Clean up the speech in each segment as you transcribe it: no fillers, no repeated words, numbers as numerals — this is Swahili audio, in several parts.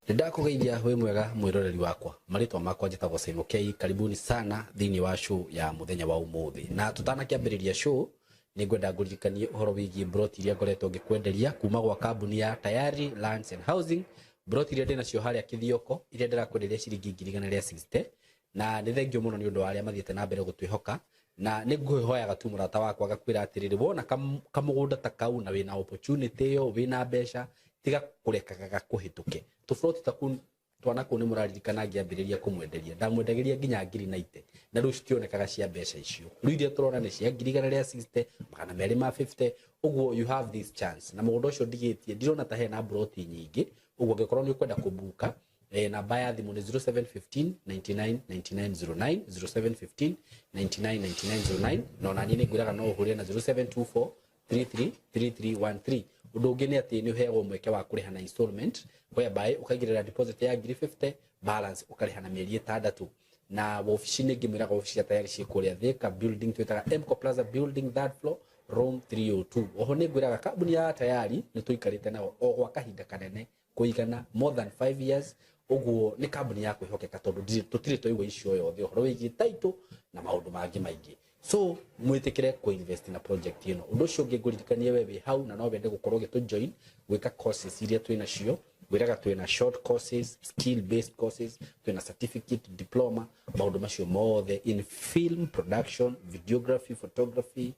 Ndakugeithia we mwega mwiroreri wakwa maritwa makwa njitagwo Simon K. Karibuni sana thini wa show ya muthenya wa umuthi na tutanakiambiriria show ni ngwenda ngurikanie uhoro wigie broti iria ngoretwo ngikwenderia kuma gwa kambuni ya Tayari Lands and Housing. Broti iria ndina cio haria Kithioko iria ndirakwenderia ciringi 160 na ni thengio muno ni undu wa aria mathiete na mbere gutwihoka na ni ngwihoyaga tu murata wakwa gakwira atiriri wona kamugunda ta kau na wina opportunity yo wina mbeca tiga kurekaga gakuhituke tufroti takun twana ko ni muraririkana ngiambiriria kumwenderia ndamwendagiria nginya 90 na riu citionekaga cia mbeca icio riu iria turona ni cia 160 kana meri ma 50 uguo you have this chance na mugunda ucio ndigitie ndirona ta hena broti nyingi uguo ngikorwo ni ukwenda kubuka namba ya thimu ni 0715 99 9909 0715 99 9909 no nani ni ngwiraga no uhurie na 0724 333313 undu ungi ni ati ni uhego mweke wa kuriha na installment whereby ukaigirira deposit ya 50 balance ukariha na mieri 6 na ofici ni ngimiraga ofici ya Tayari cikuria Thika building twitaga Mco Plaza building third floor room 302 oho ni ngwiraga kambuni ya Tayari ni tuikarite nao o gwa kahinda kanene kuigana more than 5 years uguo ni kambuni ya kwihokeka tondu tutire toigwa icio yothe horo wigi title na maundu mangi maingi so mwitikire ku invest na project ino undu ucio ngiguririkanie wewe hau na no wende gukorwo gitu join gwika courses iria twina cio gwiraga twina short courses skill based courses twina certificate diploma maundu macio mothe in film production videography photography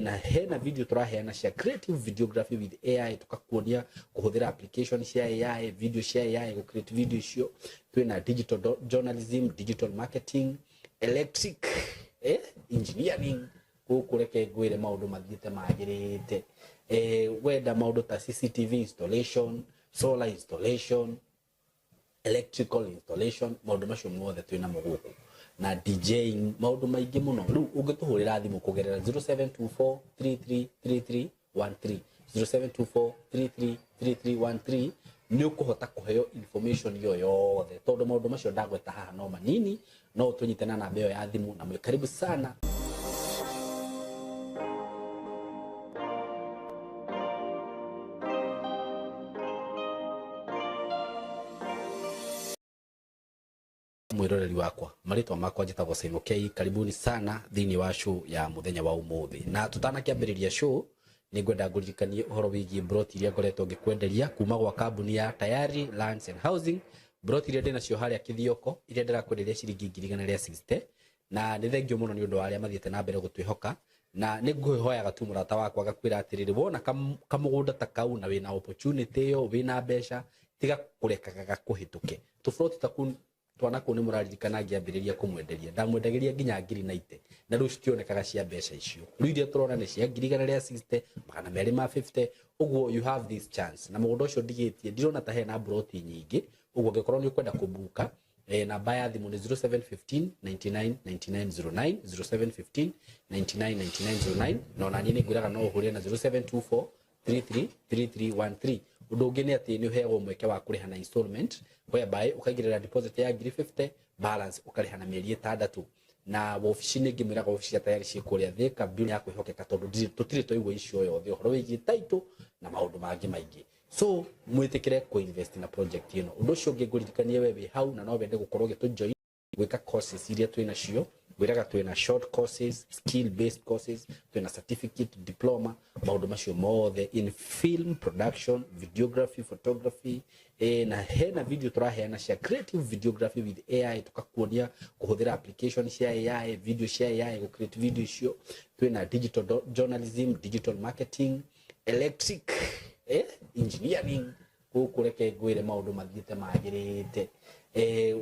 na hena video turaheana cia creative videography with AI tukakuonia kuhuthira application cia AI video cia AI ku create video icio twina digital journalism digital marketing electric engineering kukureke ngwire maundu mathiete magirite wenda maundu ta CCTV installation solar installation electrical installation maundu macio mothe twina muguku na DJing maundu maingi muno riu ungituhurira thimu kugerera 0724 333313 0724 ni ukuhota kuheo information yo yothe tondu maundu macio ndagweta haha no manini no tunyitana na mbeo ya thimu na karibu sana. Mwiroreri wakwa maritwa makwa njitagwo Simon K. Karibuni sana thini wa show ya muthenya wa umuthi na tutanakiambiriria show ni ngwenda ngurikanie uhoro wigie broti iria ngoretwo ngikwenderia kuma gwa kambuni ya Tayari Lands and Housing. Broti iria ndina cio haria Kithioko iria ndirakwenderia ciringi 160 na ni thengio muno ni undu wa aria mathiete na mbere gutwihoka na ni ngwihoyaga tu murata wakwa gakwira atiriri wona kamugunda ta kau na wina opportunity yo wina mbeca tiga kurekaga gakuhituke tufroti takun twana ko ni muraririkana ngiambiriria kumwenderia ndamwendagiria nginya 90 na riu citionekaga cia mbeca icio riu iria turona ni cia 160 kana meri ma 50 uguo you have this chance na mugunda ucio ndigitie ndirona ta hena broti nyingi uguo ngikorwo ni ukwenda kubuka namba ya thimu ni 0715 99 9909 0715 99 9909 no nani ni ngwiraga no uhurie na 0724 333313 undu ungi ni ati ni uhego mweke wa kuriha na installment whereby ukaigirira deposit ya 50 balance ukariha na mieri 6 na ofici ni ngimiraga ofici ya Tayari cikuria Thika building ya kwihokeka tondu tutire toigwa icio yothe horo wigi title na maundu mangi maingi so mwitikire ku invest na project ino undu ucio ngiguririkanie wewe hau na no wende gukorwo gitu join gwika courses iria twina cio gwiraga twina short courses skill based courses twina certificate diploma maundu macio mothe in film production videography photography na hena video turaheana cia creative videography with AI tukakuonia kuhuthira application cia AI video cia AI ku create video icio twina digital journalism digital marketing electric engineering kukureke ngwire maundu mathiete magirite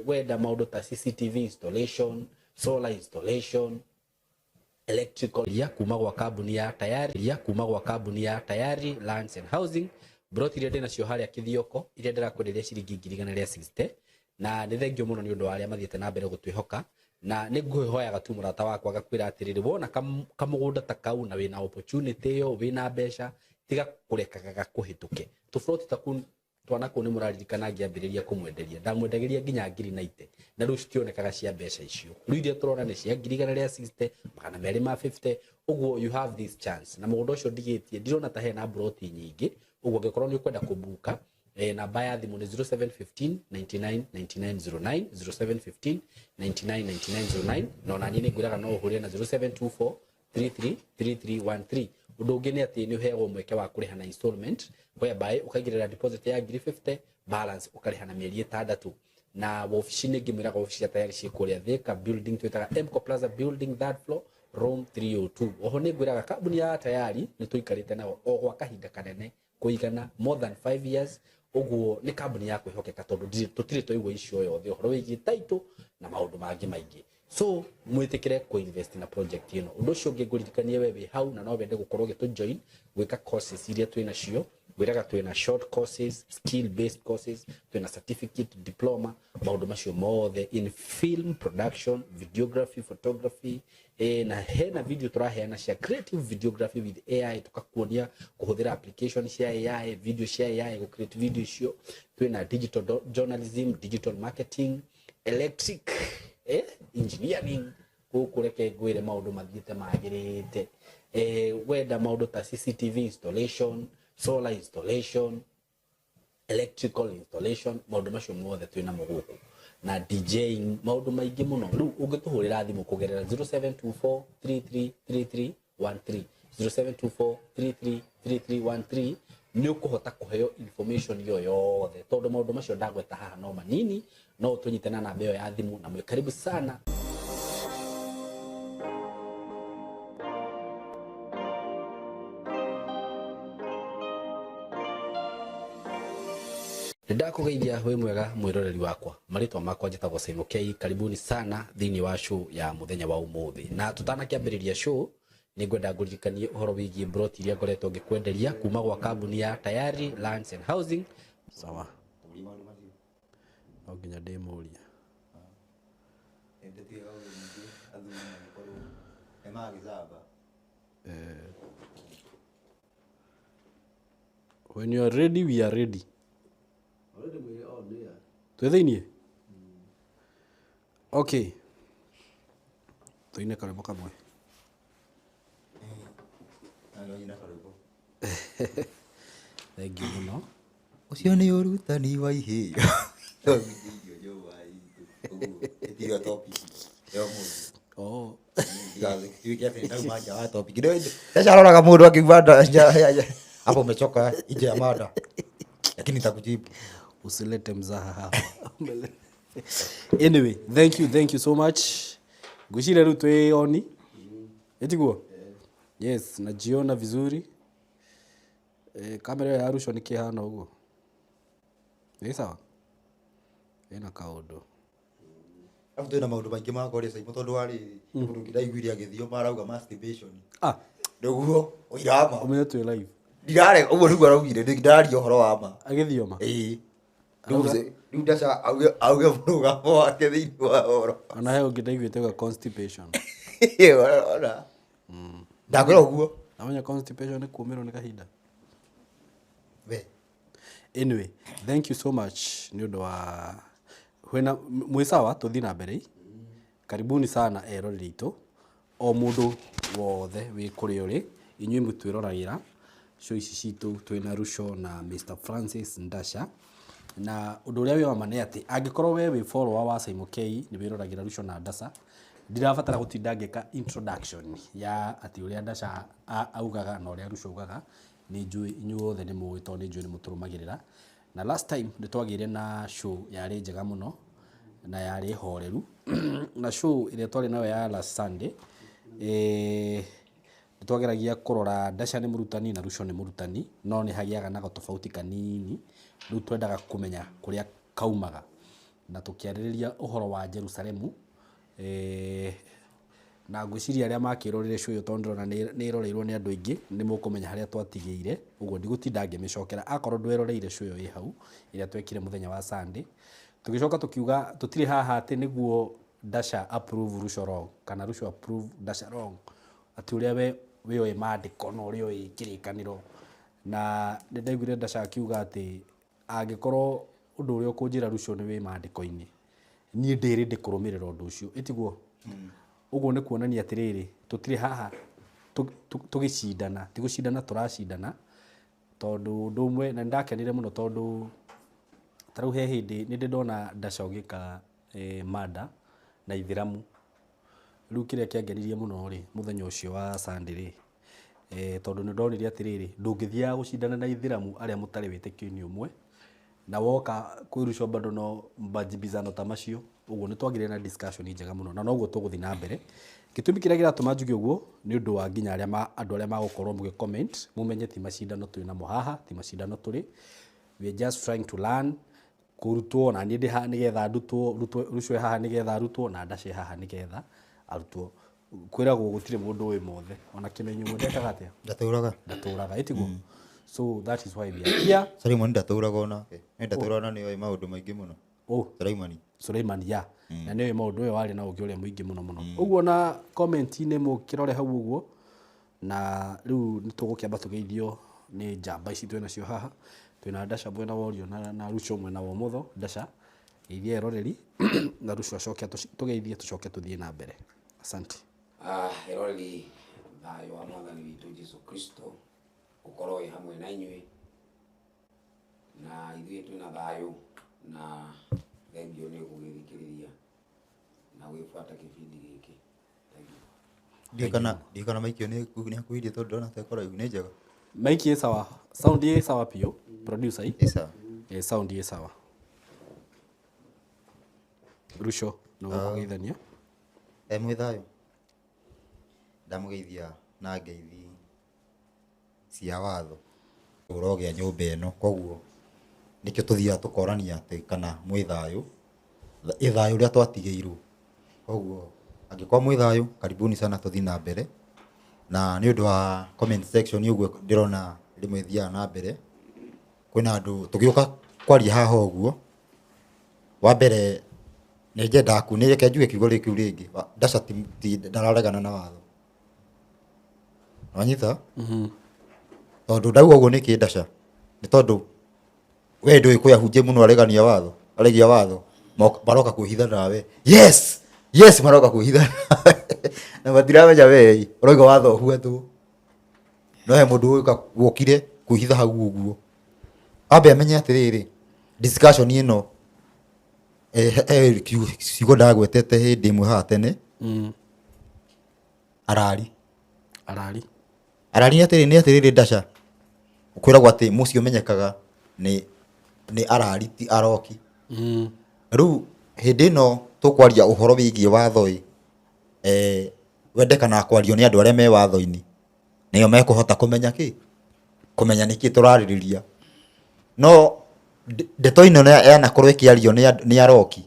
wenda maundu ta CCTV installation solar installation electrical ya kuma gwa kambuni ya Tayari Lands and Housing. Broti iria ndina cio haria Kithioko iria ndirakwenderia ciringi 160 na ni thengio muno ni undu wa aria mathiete na mbere gutwihoka na ni ngwihoyaga tu murata wakwa gakwira atiriri wona kamugunda ta kau na wina opportunity yo wina mbeca tiga kurekaga gakuhituke tufroti takun twana ko ni muraririkana ngiambiriria kumwenderia ndamwendagiria nginya 90 na riu citionekaga cia mbeca icio riu iria turona ni cia 160 kana meri ma 50 uguo you have this chance na mugunda ucio ndigitie ndirona ta hena broti nyingi uguo ngikorwo ni ukwenda kubuka namba ya thimu ni 0715 99 9909 0715 99 9909 no na nyine ngwiraga no uhure na 0724 33 3313 undu ungi ni ati ni uheagwo mweke wa kuriha na installment whereby ukaigirira deposit ya 50 balance ukariha na mieri 6 na wabici ni ngimwiraga wabici tayari ci kuria Thika building twitaga Mco Plaza building third floor room 302 oho ni ngwiraga kambuni ya tayari ni tuikarite nao o gwa kahinda kanene kuigana more than 5 years uguo ni kambuni ya kwihokeka tondu tutire toigwo icio yothe uhoro wigi title na maundu mangi maingi so mwitikire ku invest na project ino undu ucio ngiguririkanie wewe hau na no wende gukorwo gitu join gwika courses iria twina cio gwiraga twina short courses skill based courses twina certificate diploma maundu macio mothe in film production videography photography na hena video turaheana cia creative videography with AI tukakuonia kuhuthira application cia AI video cia AI ku create video cio twina digital journalism digital marketing electric engineering kureke gwire maundu mathiite magirite wenda maundu ta CCTV installation solar installation electrical installation maundu macio mothe twina muguku na DJing maundu maingi muno riu ungituhurira thimu kugerera 0724 333313 0724 333313 ni ukuhota kuheo information yo yothe tondu maundu macio ndagweta haha no manini no tunyitana na mbeo ya thimu na mwe karibu sana. Ndakugeithia we mwega mwiroreri wakwa maritwa makwa njitagwo Simon K karibuni sana thini wa show ya muthenya wa umuthi na tutanakiambiriria show ni ngwenda nguririkanie uhoro wigi broti iria ngoretwo ngikwenderia kuma gwa kambuni ya Tayari Lands and Housing sawa no nginya ndimuria when you are ready we are ready. Twethini okay tuine karimo kamwe thank you muno ucio ni urutani wa ihio ndio topic yo oh sasa anaona mundu akivanda hapo umechoka nje ya mada lakini nitakujibu usilete mzaha hapa anyway thank you so much gushire ru tweoni etiguo yes najiona vizuri kamera ya Arusha ni kihana uguo ni sawa ina kaundo afu tena maundu maingi ma kore sai mutondu wari mundu ngidaiguire agithio marauga masturbation nduguo oirama umenye twe live ndirare uguo niguo araugire ndiraria uhoro wa ma agithioma Riu ndaca auge mũrũgamo wake thĩinĩ wa horo ona he ũngĩ ndaiguĩte ga constipation ona ndakwĩra ũguo amenya constipation nĩ kuumĩrwo nĩ kahinda we anyway thank you so much nĩ ũndũ wa wena mwĩ sawa tũthiĩ na mbere karibuni sana eroreri itũ o mũndũ wothe wĩ kũrĩa ũrĩ inyuĩ mũtwĩroragĩra show ici citũ twĩna Rusho na Mr Francis Ndasha na undu uria wa mane ati angikorwo we wi follower wa Simon K ni wiroragira Rusho na Ndasha ndirabatara gutinda ngeka introduction ya ati uria Ndasha augaga na uria Rusho augaga ni njui inyuothe ni muwi to ni njui ni muturumagirira na last time nditwagire na show yari njega muno na yari horeru na show ile twari nayo ya last Sunday twageragia kurora Ndasha ni murutani na Rusho ni murutani no ni hagiaga na tofauti kanini riu twendaga kumenya kuria kaumaga na tukiaririria uhoro wa Jerusalemu na ngwiciria aria makirorire show yo tondrona ni iroreirwo ni andu aingi ni mukumenya haria twatigeire uguo ndigutinda ngimicokera akorwo ndweroreire show yo i hau iria twekire muthenya wa Sunday tugicoka tukiuga tutire haha ati niguo Ndasha approve Rusho wrong kana Rusho approve Ndasha wrong ati uria we oe maandiko no uri oe kirikaniro na ndaiguire Ndasha akiuga ati angikorwo undu uria ukunjira Rusho ni we maandiko-ini nie ndiri ndikurumirira undu ucio etiguo uguo ni kuonania atiriri tutire haha tugicindana tigucindana turacindana tondu undu umwe na ndakenire muno tondu tarau he hindi nĩ ndona Ndasha ũgĩka mada na ithiramu rĩu kĩrĩa kĩangenirie mũno rĩ mũthenya ũcio wa Sunday rĩ tondũ nĩ ndonire atĩrĩrĩ ndũngĩthiaga gũcindana na ithiramu arĩa mũtarĩ wĩtĩkio-inĩ ũmwe na woka kwĩrucwo bado no majibizano ta macio ũguo nĩ twagire na discussion njega mũno na noguo tũgũthiĩ na mbere gĩtũmi kĩrĩa kĩratũma njuge ũguo nĩ ũndũ wa nginya andũ arĩa magũkorwo mũgĩ comment mũmenye ti macindano twĩ namo haha ti macindano tũrĩ we are just trying to learn kurutwo na niĩ ndĩ haha nĩgetha ndutwo Rucio haha nĩgetha arutwo na Ndasha haha nĩgetha arutwo kwĩragwo gũtirĩ mũndũ wĩ mothe ona Kĩmenyi ũmwe ndekaga atĩa ndatũraga ĩtiguo so that is why we are here Suleiman ndatũraga onake ndatũraga nĩ oĩ maũndũ maingĩ mũno Suleiman ya na nĩ oĩ maũndũ ũyũ warĩ na ũngĩ ũrĩa mũingĩ mũno ũguo na comment-inĩ mũkĩrore hau ũguo na rĩu nĩ tũgũkĩamba tũgeithio nĩ njamba ici twĩ nacio haha twĩna Ndasha mwena wa ũrĩo na Rucio mwena wa ũmotho Ndasha geithia eroreri na Rucio acoke tũgeithie tũcoke tũthiĩ na mbere asante eroreri thayũ wa Mwathani witũ Jesu Kristo ũkorwo wĩ hamwe na inyuĩ na ithuĩ twĩna thayũ na thengio nĩ gũgĩthikĩrĩria na gwĩbuata kĩbindi gĩkĩ ndikana maikio nĩ akuirie tondũ ndona ta ĩkorwo nĩ njega maiki sawa sound ye sawa pio producer hii sawa sound ye sawa Rucio no gũgeithania mwĩthayũ ndamũgeithia na ngeithi cia watho ũrogĩa nyũmba ĩno koguo nĩkĩo tũthiaga tũkorania atĩ kana mwĩthayũ ĩthayũ ũrĩa twatigĩirwo koguo angĩkorwo mwĩthayũ karibuni sana tũthiĩ na mbere na nĩ ũndũ wa comment section ũguo ndĩrona rĩmwe thiaga na mbere kwĩna andũ tũgĩũka kwaria haha ũguo wa mbere nĩ nyendaga kunĩreke njuge kiugo kĩu rĩngĩ Ndasha ti ndararegana na watho wanyita tondũ ndauga ũguo nĩkĩ Ndasha nĩ tondũ we ndũĩ kwĩhunjia mũno aregia watho maroka kwĩhitha nawe yes maroka kwĩhitha na matiramenya we ũroiga watho ũbuatwo no he mũndũ wokire kwĩhitha hau ũguo ambe amenye atĩrĩrĩ discussion ĩno ciugo ndagwetete hĩndĩ ĩmwe haha tene arari nĩ atĩrĩrĩ Ndasha ũkwĩragwo atĩ mũciĩ ũmenyekaga nĩ arari ti aroki rĩu hĩndĩ ĩno tũkwaria ũhoro wĩgiĩ watho wendekana kwario nĩ andũ arĩa me watho-inĩ nĩo mekũhota kũmenya nĩkĩ tũrarĩrĩria no ndeto ĩno yanakorwo ĩkĩario nĩ aroki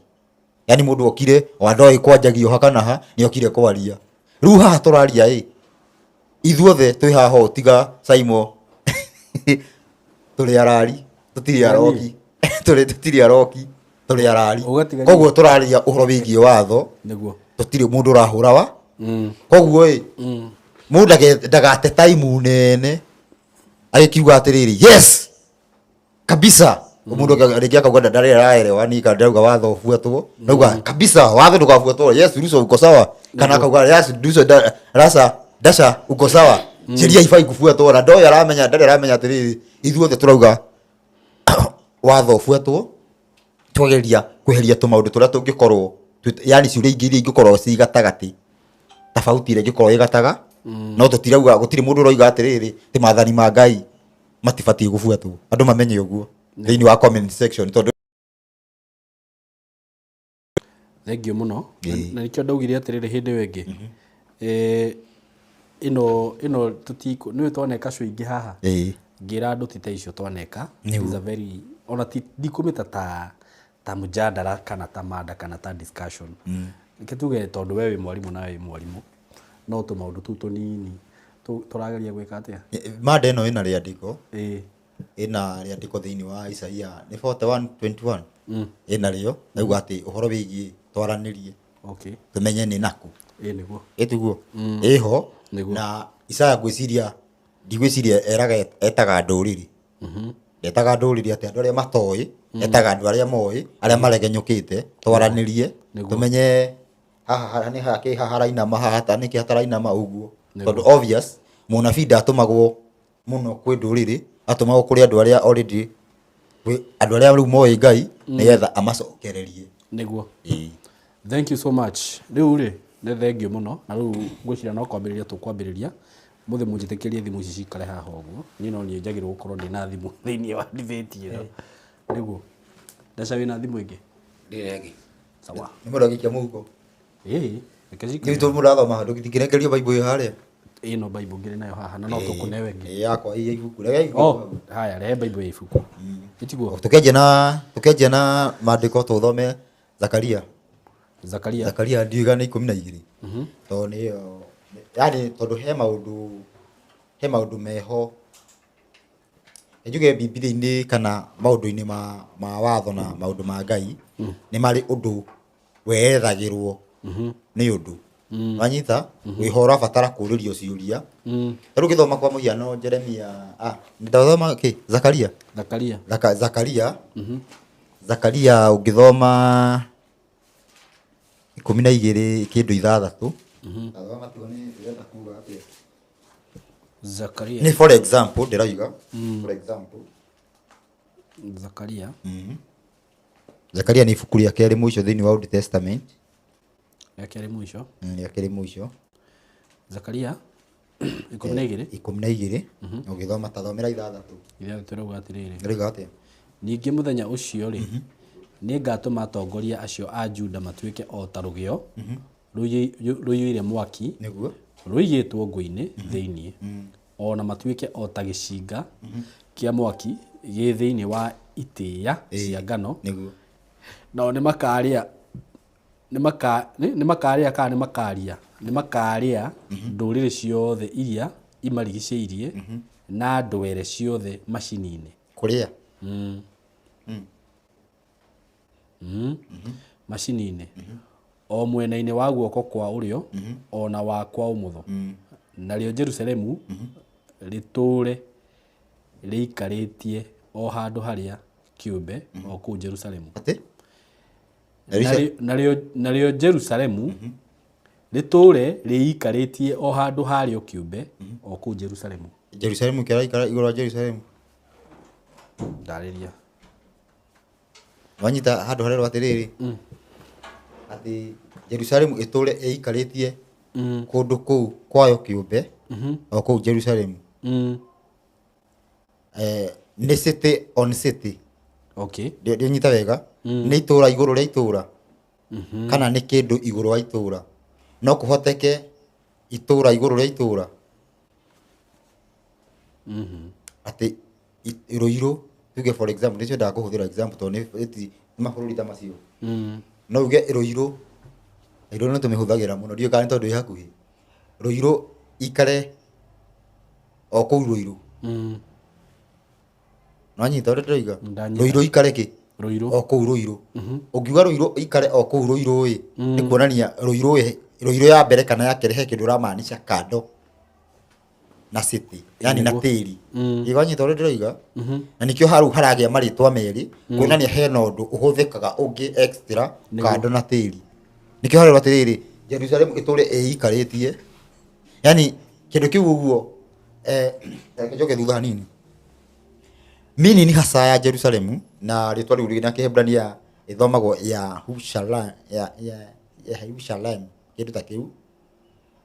yani mũndũ okire wandoĩ kwanjagio haka na ha nĩ okire kwaria rĩu haha tũraria ithuothe twĩ haha tiga Simon tũrĩ arari tũtirĩ aroki tũtirĩ aroki tũrĩ arari koguo tũraria ũhoro wĩgiĩ watho nĩguo tũtirĩ mũndũ ũrahũra wa koguo mũndũ ndagate time nene agĩkiuga atĩrĩrĩ yes kabisa mũndũ rĩngĩ akauga ndarĩ araelewa ni kana ndauga watho ũbuatwo ndauga kabisa watho ndũgabuatwo yes Rucio uko sawa kana akauga yes Rucio Ndasha uko sawa sheria ifai kufuatwo na ndoya aramenya ndarĩ aramenya atĩrĩrĩ ithuothe tũrauga watho ũbuatwo twageria kweheria tũmaũndũ tũrĩa tũngĩkorwo yani ciũria ingĩ iria ingĩkorwo ci gatagatĩ tofauti iria ingĩkorwo ĩ gataga no tũtirauga gũtirĩ mũndũ ũroiga atĩrĩrĩ ti maathani ma Ngai matibatiĩ gũbuatwo andũ mamenye ũguo thĩinĩ wa comment section tondũ thengio mũno na nĩkĩo ndaugire atĩrĩrĩ hĩndĩ ĩyo ĩngĩ ĩno tũtiko nĩwe twaneka show ingĩ haha ngira andũ ti ta icio twaneka is a very ona ndikumĩta ta mjadala kana ta mada kana ta discussion nĩkĩo tuge tondũ we wĩ mwarimũ na we wĩ mwarimũ no tũmaũndũ tũu tũnini tũrageria gwĩka atĩa mada ĩno ĩna rĩandĩko ĩna rĩandĩko thĩinĩ wa Isaia nĩ 41:21 ĩna rĩo nauga atĩ ũhoro wĩgiĩ twaranĩrie tũmenye nĩ naku nĩguo ĩtiguo ĩho na Isaia ndigwĩciria eraga etaga ndũrĩrĩ etaga ndũrĩrĩ atĩ andũ arĩa matoĩ etaga andũ arĩa moĩ arĩa maregenyũkĩte twaranĩrie tũmenye haha nĩ hake haha harainama haha nĩkĩ hatarainama ũguo tondũ obvious mũnabii ndatũmagwo mũno kwĩ ndũrĩrĩ atũmagwo kũrĩ andũ arĩa already andå arä a rä u moä Ngai nä getha amacokererie niguo. Thank you so much. Riu ri nä thengio må no na rä u ngwiciria no kwambä rä ria tå kwambä rä ria må thä må njä tä kä rie thimå ici cikare haha å guo niä no niä njagä rwo gå korwo ndä na thimå thä iniä wa debate ä no niguo ndaca wä na thimå ä ngä Ndĩrengĩ. sawa nä må ndagä kia må huko reke nä cikare tå må rathoma handå githikĩrekerio baibå ä harä ä no baibå ngä rä nayo haha na no tå kå newe ngä yakwa iya ibuku rege ibuku haya rehe baibå ya ibuku itiguo tå kenjia na mandä ko tå thome Zakaria Zakaria ndiuga nä 12 tondå nä yo yani tondå he maå meho njuge Bibilia-inĩ kana maũndũ-inĩ ma watho na maũndũ ma Ngai nĩ marĩ ũndũ werethagĩrwo nĩ ũndũ wanyita wĩho ũrabatara kũũrĩrio ciũria rĩu gĩthoma kwa mũhiano Jeremia nĩndathoma kĩ Zakaria ũngĩthoma 12 kĩndũ 6 ndathoma tuone ndĩrenda kuuga atĩa Zakaria ni for example ndirauga for example Zakaria ni ibuku rĩa kerĩ mũico thĩinĩ wa Old Testament ya kerĩ mũico Zakaria 12 ũgĩthoma tathomera 6 turauga atirĩrĩ ndĩrauga atĩa ningĩ mũthenya ũcio rĩ nĩ ngatũma atongoria acio a Juda matuĩke o ta rũgĩo rũiyũire mwaki nĩguo rũigĩtwo ngũ-inĩ thĩinĩ ona matuĩke o ta gĩcinga kĩa mwaki gĩ thĩinĩ wa itĩĩa cia ngano nao nĩ makarĩa ndũrĩrĩ ciothe iria imarigicĩirie na ndwere ciothe macini-inĩ kũrĩa macini-inĩ o mwena-inĩ wa guoko kwa ũrĩo ona wa kwa ũmotho narĩo Jerusalemu rĩtũũre rĩikarĩtie o handũ harĩa kĩũmbe o kũu Jerusalemu narĩo Jerusalemu rĩtũũre rĩikarĩtie o handũ harĩo kĩũmbe o kũu Jerusalemu kĩraikara igũrũ wa Jerusalemu ndarĩria wanyita handũ harĩa atĩrĩrĩ atĩ Jerusalemu ĩtũũre ĩikarĩtie kũndũ kũu kwayo kĩũmbe o kũu Jerusalemu nĩ city on city ndĩnyita wega nĩ itũũra igũrũ rĩa itũũra kana nĩ kĩndũ igũrũ wa itũũra no kũhoteke itũũra igũrũ rĩa itũũra atĩ rũirũ tuge for example nĩcio ndakũhũthĩra example tondũ nĩ mabũrũri ta macio no uge rũirũ nĩ tũmĩhũthagĩra mũno ndiũĩ kana nĩ tondũ ĩ hakuhĩ rũirũ ikare o kũu rũirũ nanyita ũrĩa ndĩroiga rũirũ ikare kĩ o kũu rũirũ ũngiuga rũirũ ikare o kũu rũirũ ĩ nĩ kuonania rũirũ ya mbere kana ya kerĩ he kĩndũ ũramaanisha kando na city yani na tĩri wanyita ũrĩa ndĩroiga na nĩkĩo hau haragĩa marĩtwa merĩ kuonania hena ũndũ ũhũthĩkaga ũngĩ extra kando na tĩri nĩkĩo harĩa atĩrĩrĩ Jerusalemu ĩtũũre ĩikarĩtie yani kĩndũ kĩu ũguo njoke thutha hanini meaning hasa ya Jerusalemu na rĩtwa rĩu rĩna Kĩhĩbrania ĩthomagwo Yahushalayim kĩndũ ta kĩu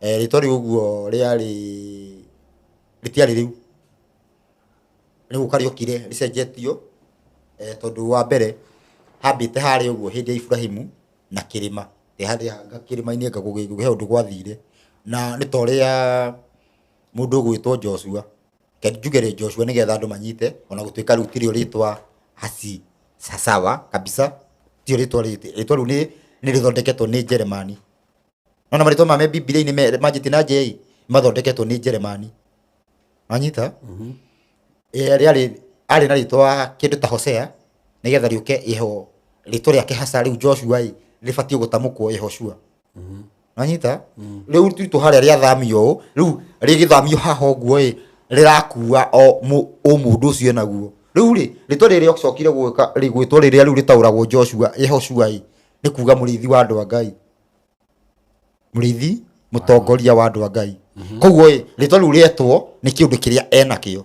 rĩtwa rĩu ũguo rĩtiarĩ rĩu rĩu kariũkire rĩcenjetio tondũ wa mbere hambĩte harĩa ũguo hĩndĩ ya Ibrahimu na kĩrĩma harĩa kĩrĩma-inĩ ngagũgĩhe ũndũ gwathire na nĩ ta ũrĩa mũndũ ũgwĩtwo Joshua njuge rĩ Joshua nĩgetha andũ manyite ona gũtuĩka rĩu tirĩo rĩtwa sawa kabisa tio rĩtwa rĩu nĩ rĩthondeketwo nĩ Jeremani nona marĩtwa ma Bibilia-inĩ manjĩtie na njei mathondeketwo nĩ Jeremani wanyita arĩ na rĩtwa kĩndũ ta Hosea nĩgetha rĩũke iho rĩtwa rĩake hasa rĩu Joshua rĩbatiĩ gũtamũkwo Yehoshua wanyita rĩu tuitũ harĩa rĩathamio rĩu rĩgĩthamio haha ũguo rĩrakua o mũndũ ũcio naguo rĩu rĩtwa rĩrĩa ũcokire gwĩtwo rĩrĩa rĩu rĩtaũragwo Joshua Yehoshua nĩ kuga mũrĩithi wa andũ a Ngai mũrĩithi mũtongoria wa andũ a Ngai koguo rĩtwa rĩu rĩetwo nĩ kĩũndũ kĩrĩa enakĩo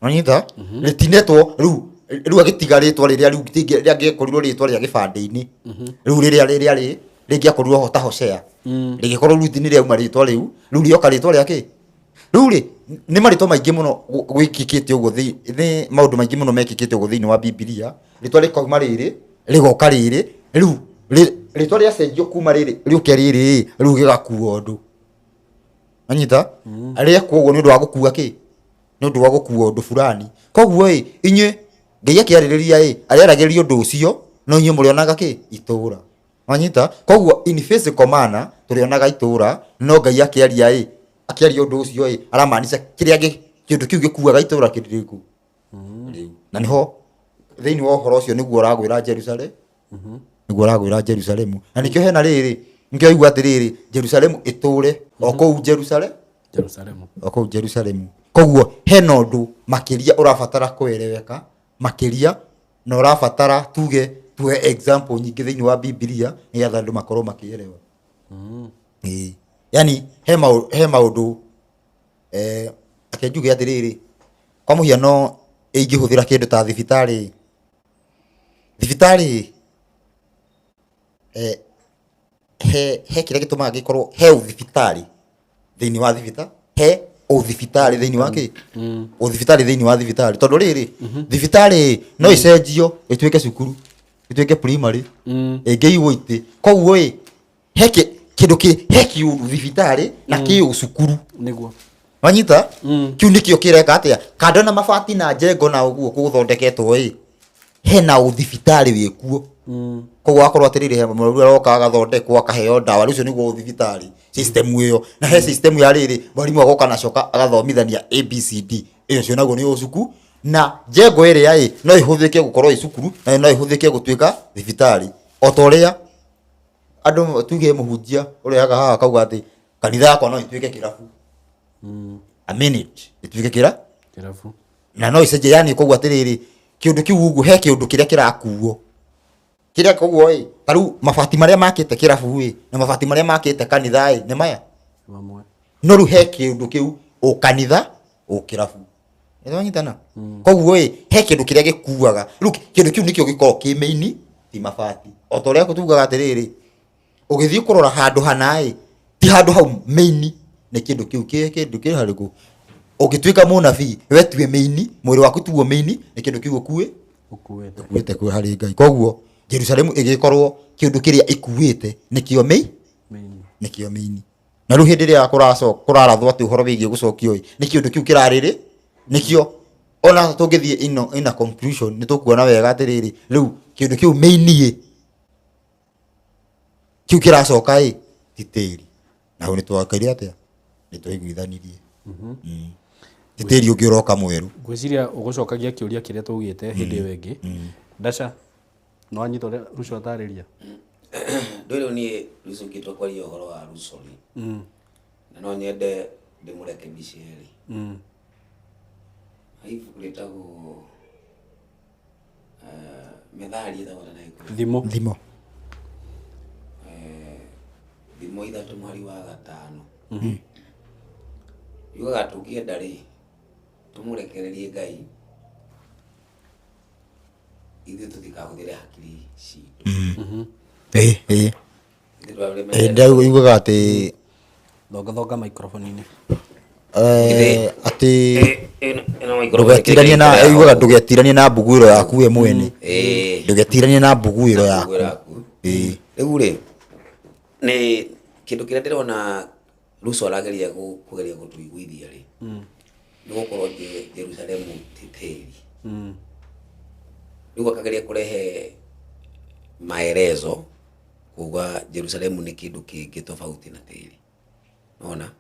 wanyita rĩtinetwo rĩu riu agitiga ritwa riria riu riangikorirwo ritwa ria gibande-ini riu riria ringiakorirwo ho ta Hosea ringikorwo riu ni riauma ritwa riu rioka ritwa riake riu ni maritwa maingi muno gwikikite uguo ni maundu maingi muno mekikite uguo thiini wa Biblia ritwa rikauma riri rigoka riri riu ritwa ria cenjio kuma riri riuke riri riu gigakuo undu anyita riekwo uguo ni undu wa gukua ki ni undu wa gukua undu fulani koguo inye Ngai akiaririria ariaragiria undu ucio no inye murionaga ki itura anyita koguo in physical manner turionaga itura no Ngai akiaria akiaria undu ucio aramaanisha kiria kindu kiu gikuaga itura kiririku na niho thiini wa uhoro ucio niguo uragwira Jerusalem niguo uragwira Jerusalem na nikio hena riri nikio igua atiriri Jerusalem iture okou Jerusalem okou Jerusalem koguo hena undu makiria urabatara kueleweka makiria na urabatara tuge example nyingi thiini wa Biblia nigetha andu makorwo makielewa yani he maundu akenjuge atiriri kwa muhiano ingihuthira kindu ta thibitari he kiria gitumaga gikorwo he uthibitari thiini wa thibitari he uthibitari thiini wa ki uthibitari thiini wa thibitari tondu riri thibitari no icenjio ituike cukuru ituike primary ingiigwo iti koguo he kindu he kiuru thibitari na kiu cukuru niguo wanyita kiu nikio kireka atia kando na mabati na njengo na uguo kuthondeketwo hena uthibitari wikuo koguo akorwo atiriri he mũrwaru aroka agathondekwo akaheo ndawa ricio niguo uthibitari system iyo na he system ya riri mwarimu agoka na coka agathomithania ABCD iyo cio naguo ni ucuku na njengo iria no ihuthike gukorwo icukuru na no ihuthike gutuika thibitari otoria andu tuge muhunjia uria aga haha kauga ati kanitha yakwa no ituike kirabu a minute ituike kirabu na no icenje yani koguo atiriri kiundu kiu uguo he kiundu kiria kirakuo kiria koguo taru mabati maria makite kirabu na mabati maria makite kanitha ni maya mamwe no ru he kiundu kiu o kanitha o kirabu nitonyitana koguo he kindu kiria gikuaga ru kindu kiu nikio gikorwo kimeini ti mabati otoria kutugaga atiriri ugithii kurora handu hana ti handu hau meini ni kindu kiu kindu kiri hariku ugituika munabii wetue meini mwiri waku tuo meini ni kindu kiu ukuite kwe hari Ngai koguo Jerusalem igikorwo kindu kiria ikuite nikio nikio meini na ru hindi ria kurarathwo ati uhoro wigie gucokio ni kindu kiu kirariri nikio ona tungithie ina conclusion ni tukuona wega atiriri riu kindu kiu meini kiu kiracoka titiri na hu ni twakaire atia ni twaiguithanirie titiri ungi uroka mweru gwiciria ugucokagia kiuria kiria tugite hindi wengi ndaca no anyito rucio atariria ndwire ni rucio kitwa kwa rio horo wa rusori na no nyende ndimureke bisheri haifu kuletago medali da wana thimo thimo ithatu mwari wa gatano yuga tukienda ri tumurekererie Ngai ithu tutikahuthire hakiri citu ndau yugaga ati thonga microphone-ini ati ndugetiranie na yugaga ndugetiranie na mbuguiro yaku we mwene ndugetiranie na mbuguiro yaku riu ri ni kindu kiria ndirona Ruso arageria kugeria gutuiguithia ri ni gukorwo Jerusalem titiri riu akageria kurehe maelezo kuga Jerusalem ni kindu kingi tofauti na tiri unaona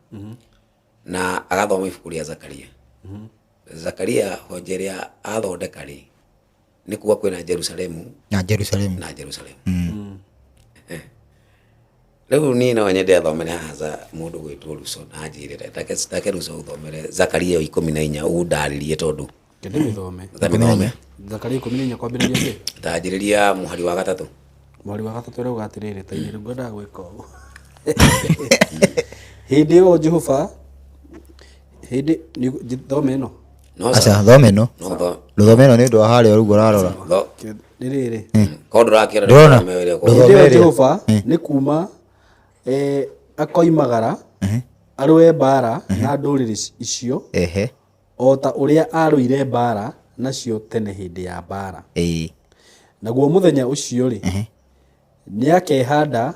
na agathoma ibuku ria Zakaria Zakaria hojeria athondeka ri ni kuga kwina Jerusalem riu ni no nyende athomere haza mundu gwitwo Ruso na njirire take Ruso uthomere Zakaria 14 undaririe tondu kende mithome Zakaria 14 kwambiriria ki tajiriria muhari wa gatatu reu gatirire taini reu ngenda gwika uguo hindi o Jehova hindi thome no No acha thome no no thome no ni ndo harĩa rũgo rarora tho nĩ rĩrĩ kodo rakira Ndona. hĩndĩ ĩyo Jehova nĩ kuma akoimagara arũe mbara na ndũrĩrĩ icio ehe o ta ũrĩa arũire mbara nacio tene hĩndĩ ya mbara. Naguo mũthenya ũcio rĩ nĩ akehanda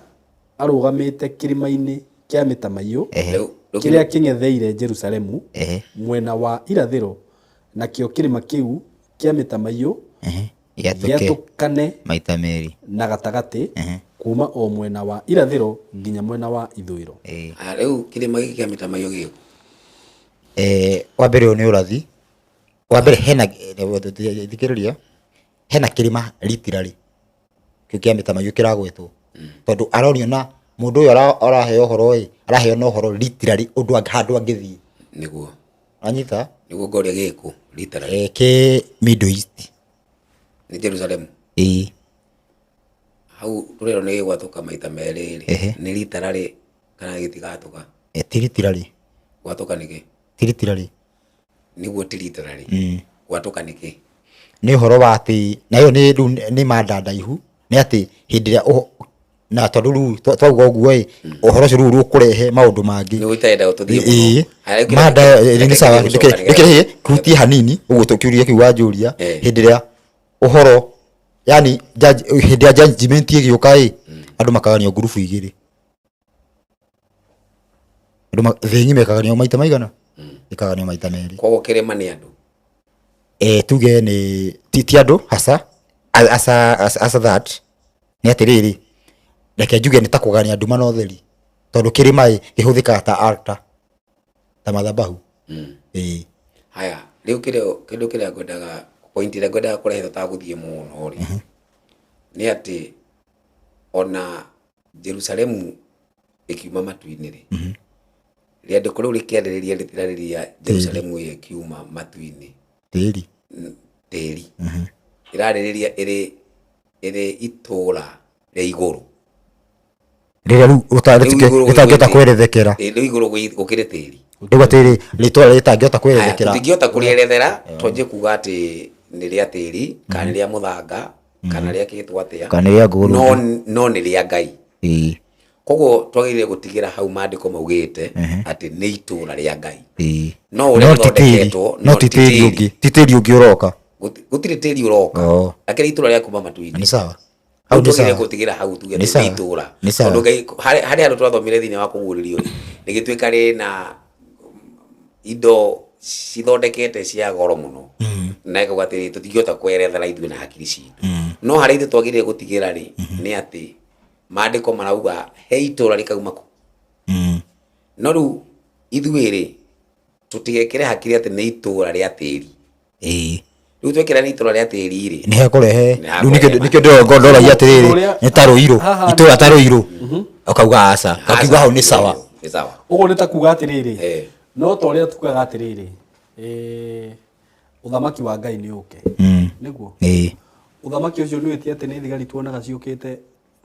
arũgamĩte kĩrĩma-inĩ kĩa mĩtamaiyũ kĩrĩa kĩng'etheire Jerusalemu mwena wa irathĩro, nakĩo kĩrĩma kĩu kĩa mĩtamaiyũ gĩatũkane maita merĩ na gatagatĩ kuma o mwena wa irathĩro nginya mwena wa ithũĩro. Rĩu kĩrĩma gĩkĩ kĩa mĩtamaiyũ gĩkũ wa mbere nĩ ũrathi wa mbere hena thikĩrĩria hena kĩrĩma literally kĩu kĩa mĩtamaiyũ kĩragwĩtwo tondũ aronio na mũndũ ũyũ araheo ũhoro araheo na ũhoro literally ũndũ handũ angĩthiĩ nĩguo anyita nĩguo ngoria gĩkũ literally kĩ Middle East nĩ Jerusalem hau rũrero nĩ gwatũka maita merĩ nĩ literally kana gĩtigatũka ti literally gwatũka nĩkĩ ti literally nĩguo ti literally gwatũka nĩkĩ nĩ ũhoro wa atĩ nayo nĩ manda ndaihu nĩ atĩ hĩndĩ ĩrĩa na tondũ rĩu twauga ũguo ũhoro ũcio rĩu ũkũrehe maũndũ mangĩ nĩ ũtenda ũtũthiĩ mũno manda nĩ sawa ndĩkĩrĩhe kurutie hanini ũguo tũkiuria kiu wanjũria hĩndĩ ĩrĩa ũhoro yani hĩndĩ ya judgment ĩgĩũka andũ makaganio ngurubu igĩrĩ andũ thĩ ng'ima ĩkaganio maita maigana ĩkaganio maita merĩ koguo kĩrĩma nĩ andũ tuge nĩ ti andũ asa that nĩ atĩrĩrĩ reke njuge nĩ ta kũgania nduma na ũtheri tondũ kĩrĩma kĩhũthĩkaga ta altar ta mathabahu haya rĩu kĩndũ kĩrĩa ngwendaga point ĩrĩa ngwendaga kũrehe tũtagũthiĩ mũno rĩ nĩ atĩ ona Jerusalemu ĩkiuma matu-inĩ rĩ rĩandĩko rĩu rĩkĩarĩrĩria rĩtirarĩria Jerusalemu ĩkiuma matu-inĩ tĩri ĩrarĩrĩria ĩrĩ itũũra rĩa igũrũ rĩrĩa rĩu ũtangĩhota kwerethekera rĩu igũrũ gũkĩrĩ tĩri rĩu atĩrĩ rĩtũũra rĩtangĩhota kwerethekera tũtingĩhota kũrĩerethera twanjie kuga atĩ nĩ rĩa tĩri kana nĩ rĩa mũthanga kana rĩa kĩtwa atĩa kana rĩa ngũrũ no nĩ rĩa Ngai koguo twagĩrĩire gũtigĩra hau maandĩko maugĩte atĩ nĩ itũũra rĩa Ngai no ũrĩa thondeketwo no ti tĩri ũngĩ ũroka gũtirĩ tĩri ũroka akĩrĩ itũũra rĩa kuma matu-inĩ nĩ sawa hau twagĩrĩire gũtigĩra hau tuge nĩ itũũra tondũ Ngai harĩa andũ twathomire thĩinĩ wa kũguũrĩrio nĩ gĩtuĩka rĩna indo cithondekete cia goro mũno na ĩkauga atĩrĩ tũtingĩhota kwerethera ithuĩ na hakiri citũ no harĩa ithuĩ twagĩrĩire gũtigĩra rĩ nĩ atĩ maandĩko marauga he itũũra rĩkauma kũ no rĩu ithuĩ rĩ tũtigekĩre hakiri atĩ nĩ itũũra rĩa tĩri rĩu twekĩra nĩ itũũra rĩa tĩri rĩ nĩ hekũrehe rĩu nĩkĩo ndoragia atĩrĩrĩ nĩ ta rũirũ itũũra ta rũirũ ũkauga aca ũkiuga hau nĩ sawa ũguo nĩ ta kuga atĩrĩrĩ no ta ũrĩa tugaga atĩrĩrĩ ũthamaki wa Ngai nĩ ũke nĩguo ũthamaki ũcio nĩ wĩtie atĩ nĩ thigari tuonaga ciũkĩte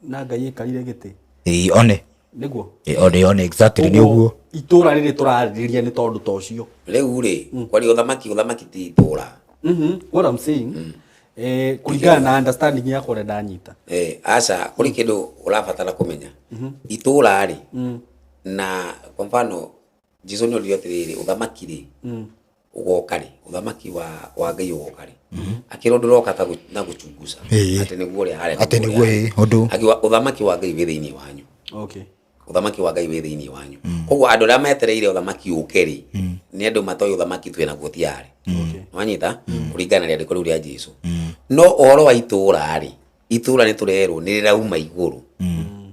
na Ngai ĩkarire gĩtĩ one nĩguo one exactly nĩ ũguo itũũra rĩrĩ tũrarĩrĩria nĩ tondũ ta ũcio rĩu rĩ kwaria ũthamaki ti itũũra what I'm saying kũringana na understanding yakwa ũrĩa ndanyita aca kũrĩ kĩndũ ũrabatara kũmenya itũũra rĩ na kwa mfano Jesũ nĩ orio atĩrĩrĩ ũthamaki rĩ ũgoka rĩ ũthamaki wa Ngai ũgoka rĩ akĩrwo ndũroka na gũchunguza atĩ nĩguo ũrĩa harĩa atĩ nĩguo ũndũ akiuga ũthamaki wa Ngai wĩ thĩinĩ wanyu ũthamaki wa Ngai wĩ thĩinĩ wanyu koguo andũ arĩa metereire ũthamaki ũke rĩ nĩ andũ matoĩ ũthamaki twĩ naguo tiarĩ wanyita kũringana na rĩandĩko rĩu rĩa Jesũ no ũhoro wa itũũra rĩ itũũra nĩ tũrerwo nĩ rĩrauma igũrũ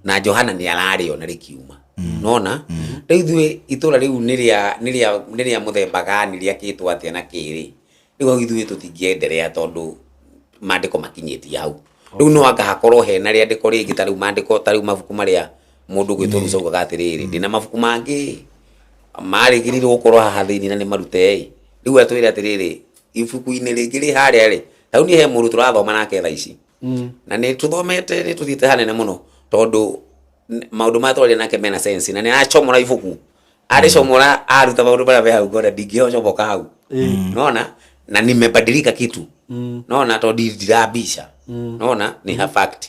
na Johana nĩ ararĩo na rĩkiuma nona rĩu ithuĩ itũũra rĩu nĩ rĩa mũthemba gani rĩakĩtwo atĩa na kĩrĩ rĩu ithuĩ tũtingĩenderea tondũ maandĩko makinyĩtie hau rĩu no anga hakorwo hena rĩandĩko rĩngĩ ta rĩu maandĩko ta rĩu mabuku marĩa mũndũ gwĩtwo Musa ugaga atĩrĩrĩ ndĩna mabuku mangĩ marĩgĩrĩirwo gũkorwo haha thĩinĩ na nĩ marute rĩu atwĩre atĩrĩrĩ ibuku-inĩ rĩngĩ rĩ harĩa rĩ hau nĩ he mũndũ tũrathoma nake thaa ici na nĩ tũthomete nĩ tũthiĩte hanene mũno tondũ maũndũ ma twaria nake mena sense na nĩ aracomora ibuku arĩcomora aruta maũndũ marĩa me hau ngona ndingĩcomoka hau Unaona? Na nimebadilika kitu. Unaona, to dirabisha. Unaona, ni fact.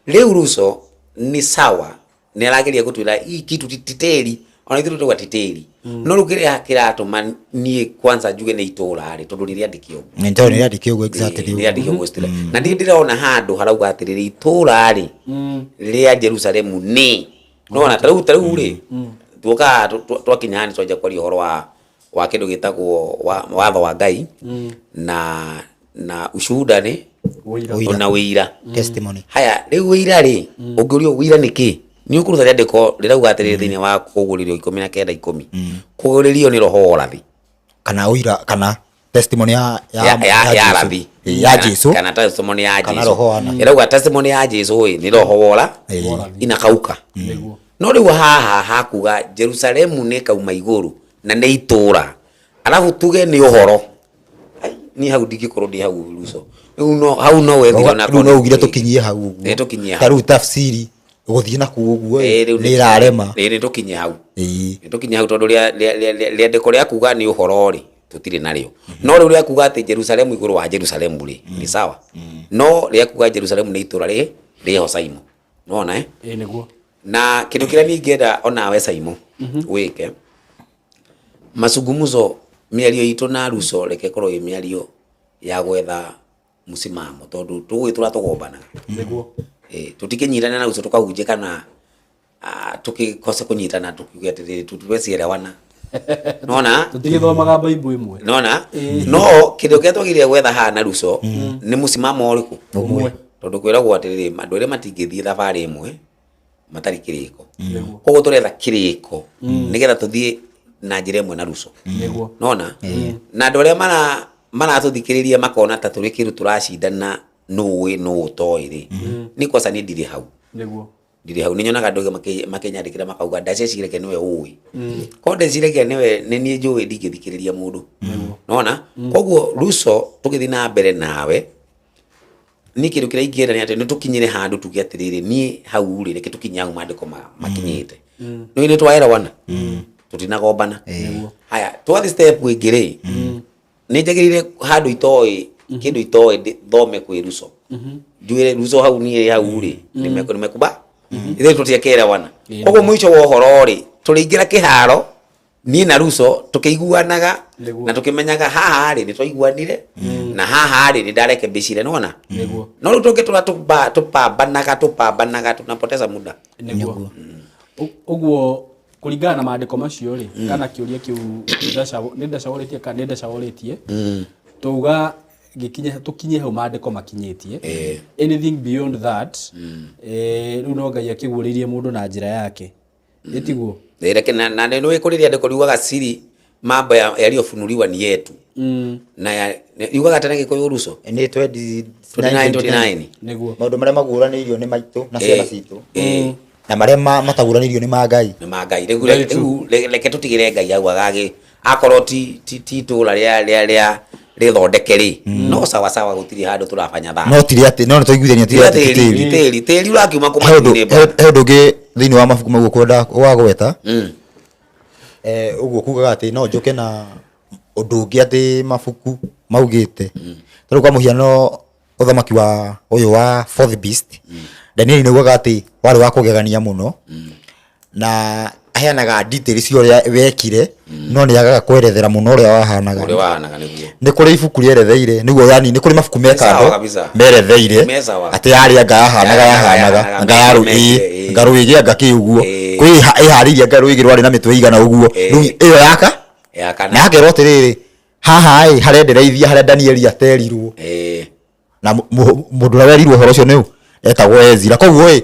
Leo Russo ni sawa. Ni arageria gutwira hii kitu titeri. Ona ithu tugwa titeri. No rugire hakirato man nie kwanza njuge ni itura ari tondu riria ndikio. Ndio ni ndikio go exactly. Riria ndikio go stila. Na ndi ndirona handu harauga atiriri itura ari. Ria Jerusalemu ni. Unaona tarau ri. Tuoka twakinyani twaja kwari horo wa kindu gitagwo watho wa Ngai na ushuhuda ni na wira testimony. Haya riu wira ri ungiurio wira niki ni ukuruta riandiko rirauga atiriri thiini wa kuguririo 19:10 kuguririo ni roho orathi kana wira kana testimony ya rathi ya Jesu kana testimony ya Jesu irauga testimony ya Jesu ni roho wora inakauka. No riu hakuga Jerusalemu ni kauma iguru na ni itura alafu tuge ni uhoro ni hau ndigikorwo ndi hau Russo no hau no wethira na no ugire tukinyie hau tukinyie taru tafsiri guthii na kuguo ni irarema ni tukinyie hau ni tukinyie hau tondu ria ndiko ria kuga ni uhoro ri tutire nario no riu ria kuga ati Jerusalemu iguru wa Jerusalemu ri ni sawa no ria kuga Jerusalemu ni itura ri ho Saimo unaona niguo na kindu kiria ningienda onawe Saimo wike masungumuzo miario itu na Russo reke korwo i miario ya gwetha musimamo tondu tugwitura tugombana niguo tutikinyitana na Russo tukahunje kana tukikosa kunyitana tukiuga atiriri tutwecielewana nona tutigithomaga Bible imwe nona no kindu kia twagiria gwetha ha na Russo ni musimamo uriku umwe tondu kwiragwo atiriri andu aria matingithie thabari imwe matari kiriko koguo turetha kiriko nigetha tuthie na njira imwe na Russo nona na andu aria maratuthikiriria makona ta turi kiru turacindana nuwe no toiri ni kosa ni ndiri hau ndiri hau ni nyonaga andu makenyandikira makauga ndacecireke niwe uwi ko ndecireke niwe ni nie njuwe ndingithikiriria mundu nona koguo Russo tugithi na mbere nawe ni kindu kiria ingienda ni ati ni tukinyire handu tuge atiriri ni hau ri reke tukinya hau mandiko makinyite no ni twaelewana tutinagombana haya twathi step wingire ni njagirire handu itoi kindu itoi thome kwi Russo njuire Russo hau ni hau ri nimekuba ithe tutiakeelewana koguo mwisho wa uhoro ri turingira kiharo ni na Russo tukiiguanaga na tukimenyaga haha ri ni twaiguanire na haha ri ni ndareke bicire nona no ru tunge tupambanaga tunapoteza muda uguo kuringana na maandiko macio ri kana kiuria kiu ndacaguritie kana ndacaguritie tuga tukinye hau maandiko makinyitie anything beyond that riu no Ngai akiguririe mundu na njira yake itiguo reke na neno ikuriria ndiko riugaga siri mambo yaliyofunuliwa ni yetu na riugaga tena gikuyu Russo ni 29 niguo maundu maria maguranirio ni maitu na ciana citu na maria mataguranirio ni ma Ngai riu reke tutigire Ngai hau agage akorwo ti itura ria rithondeke ri no sawa gutiri handu turafanya tha no tiri ati no tuiguithania tiri urakiuma kumathire he ndungi thiini wa mabuku maguo kwenda wa gweta uguo kugaga ati no njuke na undu ungi ati mabuku maugite tari kwa muhiano uthamaki wa uyu wa fourth beast Daniel niugaga ati wari wa kugegania muno na aheanaga details cio wekire no ni agaga kwerethera muno ria wahanaga niguo ni kuri ibuku rieretheire niguo yani ni kuri mabuku mekando meretheire ati yari anga yahanaga ngaruigia ngakiuguo kwi ihariria ngaruigia rwari na mitwe igana uguo riu iyo yaka na akerwo atiriri haha harendereithia haria Daniel aterirwo na mundu uria werirwo horo cio niu etagwo Ezira koguo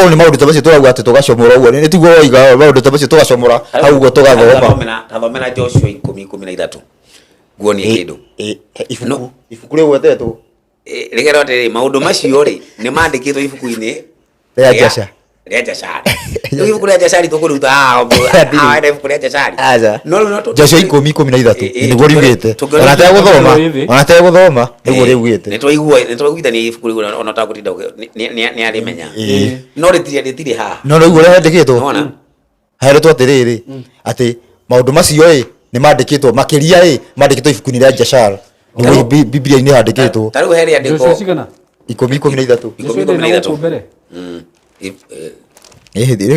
ni maundu tabacio turauga ati tugacomora uguo ni tiguo oiga maundu tabacio tugacomora hau uguo tugathoma tathomera Joshua 10:13 guonie kindu ibuku riu wetetwo rigero ati maundu macio ri ni mandikitwo ibuku-ini ria Jasha ibuku ria Jasha tukuruta ibuku ria Jasha no Joshua 10:13 niguo riugite ona te guthoma niguo riugite ni twaiguithania ibuku riu ona tagutinda ni arimenya no ritiri ha no riu ria wendekitwo heretwo atiriri ati maundu macio nĩ mandĩkĩtwo makĩria mandĩkĩtwo ibuku-inĩ rĩa Jashar Biblia-inĩ handĩkĩtwo Tarĩu heri Joshua andĩko cigana 10:13 Joshua ndĩ na gũkũ mbere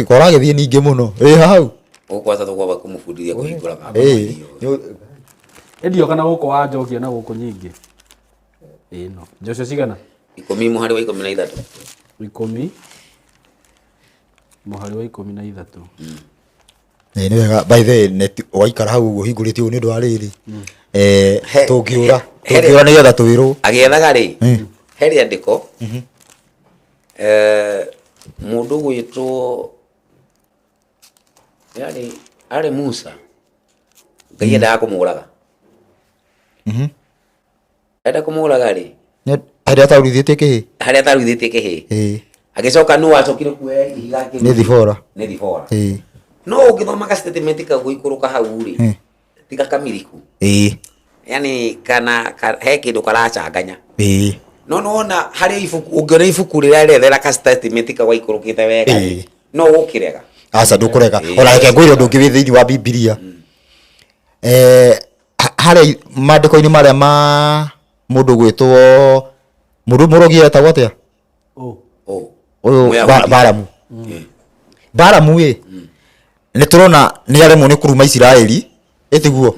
koragĩthiĩ ningĩ mũno hau ũkwata tũkwamba kũmũbundithia kũhingũra endio kana gũkũ wa njokia na gũkũ nyingĩ no Joshua cigana 10 mũhari wa 13 10 mũhari wa 13 nĩ wega by the way waikara hau ũguo hingũrĩtio nĩ ũndũ wa rĩrĩ tũngĩũra nĩgetha twĩrwo agĩethaga rĩ heri andĩko mũndũ gwĩtwo yani arĩ Musa Ngai endaga kũmũraga enda kũmũraga rĩ harĩa ataruithĩtie kĩhĩ agĩcoka nũ acokire kuoya ihiga nĩ Thibora no ũngĩthoma ka statement ka gũikũrũka hau rĩ tiga kamiriku yani kana he kĩndũ karacanganya no nona harĩa ibuku ũngĩona ibuku rĩrĩa rĩethera ka statement ka gũikũrũkĩte wega no ũkĩrega aca ndũkũrega ona reke ngwĩre ũndũ ũngĩ wĩ thĩinĩ wa Biblia harĩa mandĩko-inĩ marĩa ma mũndũ gwĩtwo mũndũ mũrogi etagwo atĩa ũyũ Balamu nĩ tũrona nĩ aremwo nĩ kuruma Isiraeli ĩtiguo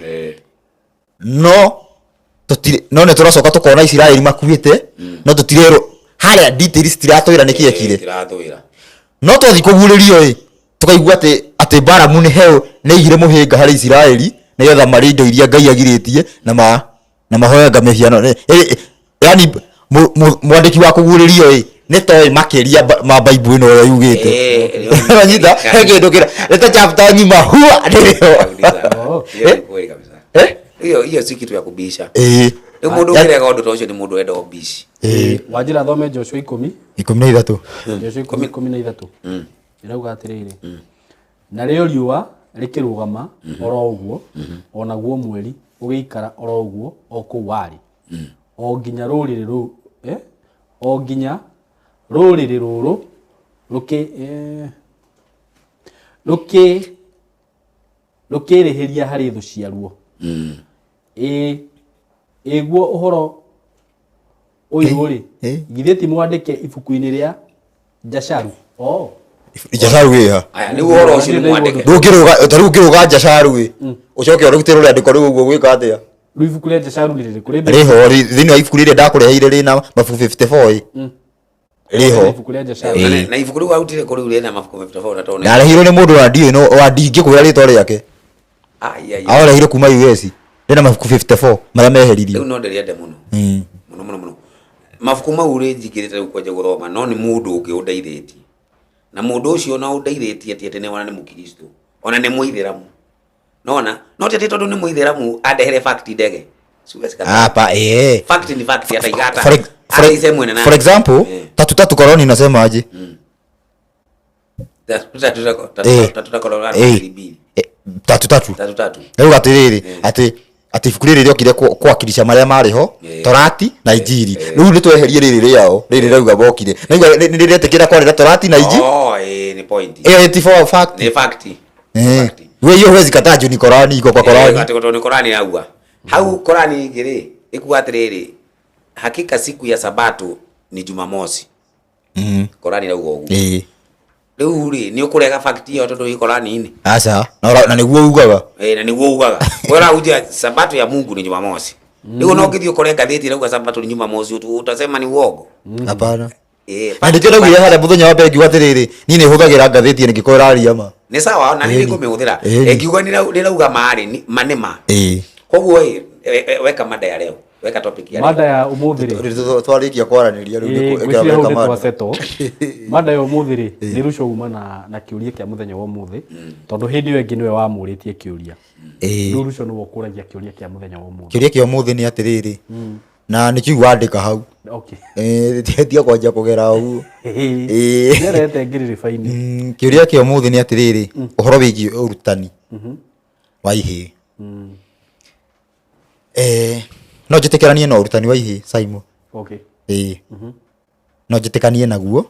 no nĩ tũracoka tũkona Isiraeli makuĩte no tũtirerwo harĩa details tiratwĩra nĩkĩ ekire no twathi kũgurĩrio tũkaigua atĩ Balamu nĩ igire mũhĩnga harĩ Isiraeli nĩgetha marĩ indo iria Ngai agirĩtie na mahoyanga mĩhiano yani mwandĩki wa kũgurĩrio nĩ toĩ makĩria ma Bible ĩno ũrĩa yugĩte nyita he kĩndũ nĩ ta chapter ng'ima hua hiyo si kitu ya kubisha mũndũ ũkĩrega ũndũ ta ũcio nĩ mũndũ wenda ũbici wanjĩra thome Joshua 10:13 Joshua 10:13 ĩrauga atĩrĩrĩ na rĩo riũa rĩkĩrũgama oro ũguo onaguo mweri ũgĩikara oro ũguo o kũu warĩ o nginya rũrĩrĩ rũu o nginya rũrĩrĩ rũrũ rũkĩrĩhĩria harĩ thũ ciaruo ĩguo ũhoro ũyũ rĩ githĩ ti mwandĩke ibuku-inĩ rĩa Jasharu Jasharu aya nĩguo ũhoro ũcio nĩ mwandĩke tarĩu ũngĩrũga Jasharu ũcoke ũrutĩrwo rĩandĩko rĩu ũguo gwĩka atĩa rĩu ibuku rĩa Jasharu rĩrĩ kũrĩ rĩho thĩinĩ wa ibuku rĩrĩa ndakũreheire rĩna mabuku 54 rĩho ibuku rĩa Jasharu na ibuku rĩu arutire kũrĩ rĩna mabuku 54 na tone narehirwo nĩ mũndũ wa ndiũ no wa ndingĩkwĩra rĩtwa rĩake arehirwo kuma US rĩna mabuku 54 marĩa meheririo rĩu no ndĩrĩende mũno mabuku mau rĩ njingĩrĩte rĩu kwanja gũthoma no nĩ mũndũ ũngĩ ũndeithĩtie na mũndũ ũcio no ũndeithĩtie atĩ nĩ wana nĩ mũkristo ona nĩ mũithĩramu nona no tete tondũ nĩ mũithĩramu andehere fact ndege fact ni fact ataigata for example tatu koroni inasema aje tatu rĩu atĩrĩrĩ atĩ ibuku rĩrĩ rĩokire kwakilisha marĩa marĩ ho Torati na Injili rĩu nĩ tweherie rĩrĩ rĩao rĩrĩ rauga bokire nĩ rĩretĩkĩra kwarĩra Torati na Injili ni point ti for fact ni fact wewe hiyo huwezi kataa juu ni Korani iko kwa Korani katika ni Korani yauga hau Korani ngiri ikuwa atiriri hakika siku ya sabato ni Jumamosi Korani yauga uguo rĩu rĩ nĩ ũkũrega fact ĩyo tondũ ĩ Korani-inĩ aca na nĩguo ugaga na nĩguo ugaga wera uja sabato ya Mungu ni Jumamosi rĩu no ngĩthiĩ ũkore ngathĩti rauga sabato ni Jumamosi utasema ni uongo hapana ndĩkĩra ndaugire harĩa mũthenya wa mbere ngiuga atĩrĩrĩ niĩ nĩ hũthagĩra ngathĩti nĩngĩkorwo ĩraria ma nĩ sawa na nĩ ngũmĩhũthĩra ngiuga nĩ rauga marĩ manema koguo weka mada ya leo weka topic ya mada ya umuthi rĩ twarĩkia kwaranĩria rĩu gwĩkĩra mada seto mada ya umuthi rĩ nĩ ruco uma na kĩũria kĩa mũthenya wa umuthi tondũ hĩndĩ ĩyo ĩngĩ nĩwe wamũrĩtie kĩũria rĩu ruco nĩwe ũkũragia kĩũria kĩa mũthenya wa umuthi kĩũria kĩa umuthi nĩ atĩrĩrĩ na nĩ kiugo wandĩka hau tia kwanja kũgera ũguo nĩarete ngirĩrĩ faini kĩũria kĩa umuthi nĩ atĩrĩrĩ ũhoro wĩgiĩ ũrutani wa ihĩ no njĩtĩkĩranie na ũrutani wa ihĩ Simon no njĩtĩkanie naguo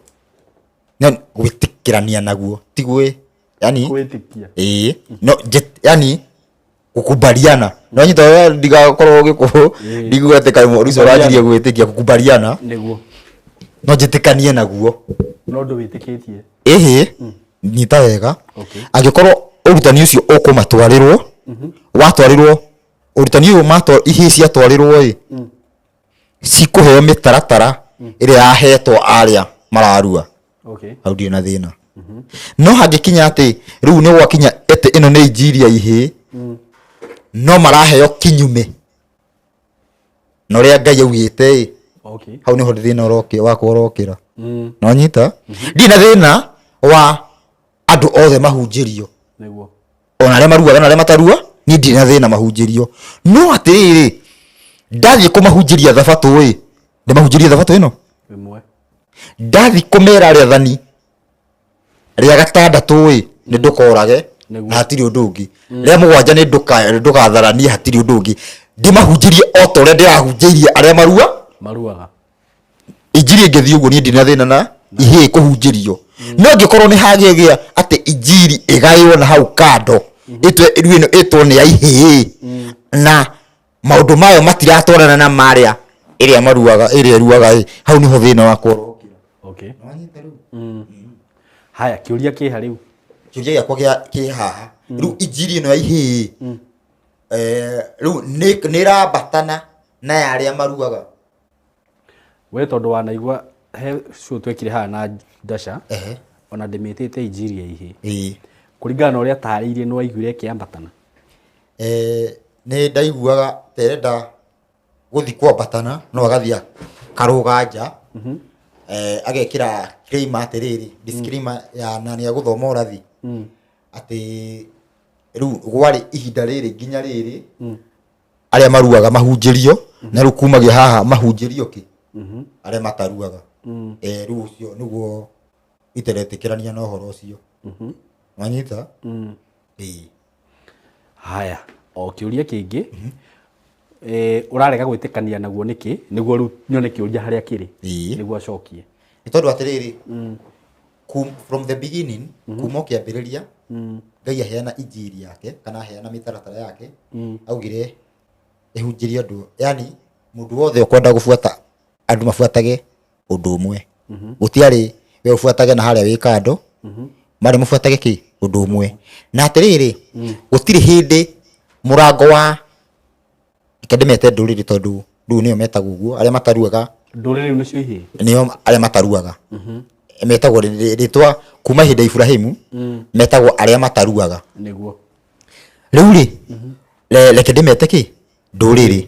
no gwĩtĩkĩrania naguo tiguo yani gwĩtĩkia no yani gukubaliana no nyita wewe ndigakorwo gikuhu ndigwete kai Russo rajirie gwitikia gukubaliana niguo no jitikanie naguo no ndu witikitie nyita wega angikorwo urutani ucio ukumatwarirwo watwarirwo urutani ucio mato ihi cia twarirwo cikuheo mitaratara iria yahetwo aria mararua hau ndirĩ na thĩna no hangĩkinya atĩ rĩu nĩ gwakinya ete ĩno nĩ injiria ihĩ no maraheo kinyume na ũrĩa Ngai augĩte hau nĩho thĩna wakwa ũrokĩra no nyita ndirĩ na thĩna wa andũ othe mahunjĩrio ona arĩa maruaga na arĩa matarua niĩ ndirĩ na thĩna mahunjĩrio no atĩrĩrĩ ndathiĩ kũmahunjĩria thabatũ ndĩmahunjĩrie thabatũ ĩno ndathi kumera rĩathani rĩa gatandatũ nĩ ndũkorage na hatirĩ ũndũ ũngĩ rĩa mũgwanja nĩ ndũgatharanie hatirĩ ũndũ ũngĩ ndĩmahunjĩrie o ta ũrĩa ndĩrahunjĩirie arĩa maruaga injiri ĩngĩthiĩ ũguo niĩ ndirĩ na thĩna na ihĩ kũhunjĩrio no angĩkorwo nĩ hagĩgĩa atĩ injiri ĩgaĩrwo na hau kando ĩtwo nĩ ya ihĩ na maũndũ mayo matiratwarana na marĩa ĩrĩa maruaga ĩrĩa ruaga hau nĩho thĩna wakwa haya kiuria kiha riu kiuria gĩakwa kĩ haha rĩu injiri ĩno ya ihĩ rĩu nĩ ĩrambatana na ya arĩa maruaga we tondũ wanaigua he cio twekire haha na Ndasha ona ndĩmĩtĩte injiri ya ihĩ kũringana na ũrĩa taarĩirie nĩ waiguire ĩkĩambatana nĩ ndaiguaga terenda gũthi kwambatana no agathia karũga nja agekĩra claim atĩrĩrĩ disclaimer ya nani ya gũthoma ũrathi atĩ rĩu gwarĩ ihinda rĩrĩ nginya rĩrĩ arĩa maruaga mahunjĩrio na rĩu kumagia haha mahunjĩrio kĩ arĩa mataruaga rĩu ũcio nĩguo iteretĩkĩrania na ũhoro ũcio wanyita haya o kiuria kĩngĩ urarega gwĩtĩkania naguo nĩkĩ nĩguo rĩu nyone kĩuria harĩa kĩrĩ nĩguo acokie nĩ tondũ atĩrĩrĩ from the beginning kuma kĩambĩrĩria Ngai aheana injiri yake kana aheana mĩtaratara yake augire ehunjĩrie andũ yani mũndũ wothe ũkwenda gũbuata andũ mabuatage ũndũ ũmwe gũtiarĩ we ũbuatage na harĩa wĩ kando marĩ mũbuatage kĩ ũndũ ũmwe na atĩrĩrĩ gũtirĩ hĩndĩ mũrango wa ndĩmete ndũrĩrĩ tondũ rĩu nĩo metagwo ũguo arĩa mataruaga ndũrĩrĩ nĩcio ihĩ nĩo arĩa mataruaga metagwo rĩtwa kuma hĩndĩ ya Ibrahimu metagwo arĩa mataruaga nĩguo rĩu rĩ reke ndĩmete kĩ ndũrĩrĩ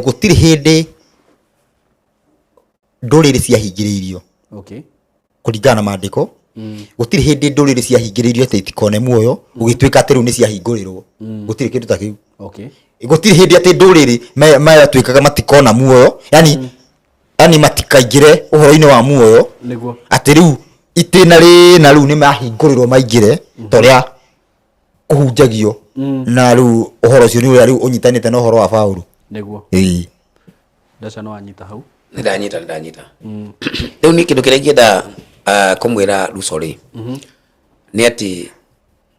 gũtirĩ hĩndĩ ndũrĩrĩ ciahingĩrĩirio kũringana na maandĩko gũtirĩ hĩndĩ ndũrĩrĩ ciahingĩrĩirio atĩ itikone muoyo gũgĩtuĩka atĩ rĩu nĩ ciahingũrĩrwo gũtirĩ kĩndũ ta kĩu gũtirĩ hĩndĩ atĩ ndũrĩrĩ mayatuĩkaga matikona muoyo yani matikaingĩre ũhoro-inĩ wa muoyo atĩ rĩu itĩna rĩna rĩu nĩ mahingũrĩrwo maingĩre torĩa kũhunjagio na rĩu ũhoro ũcio nĩ ũrĩa rĩu ũnyitanĩte na ũhoro wa Paũlũ nĩguo Ndasha no anyita hau ndanyita rĩu nĩ kĩndũ kĩrĩa ingĩenda kũmwĩra Russo rĩ nĩ atĩ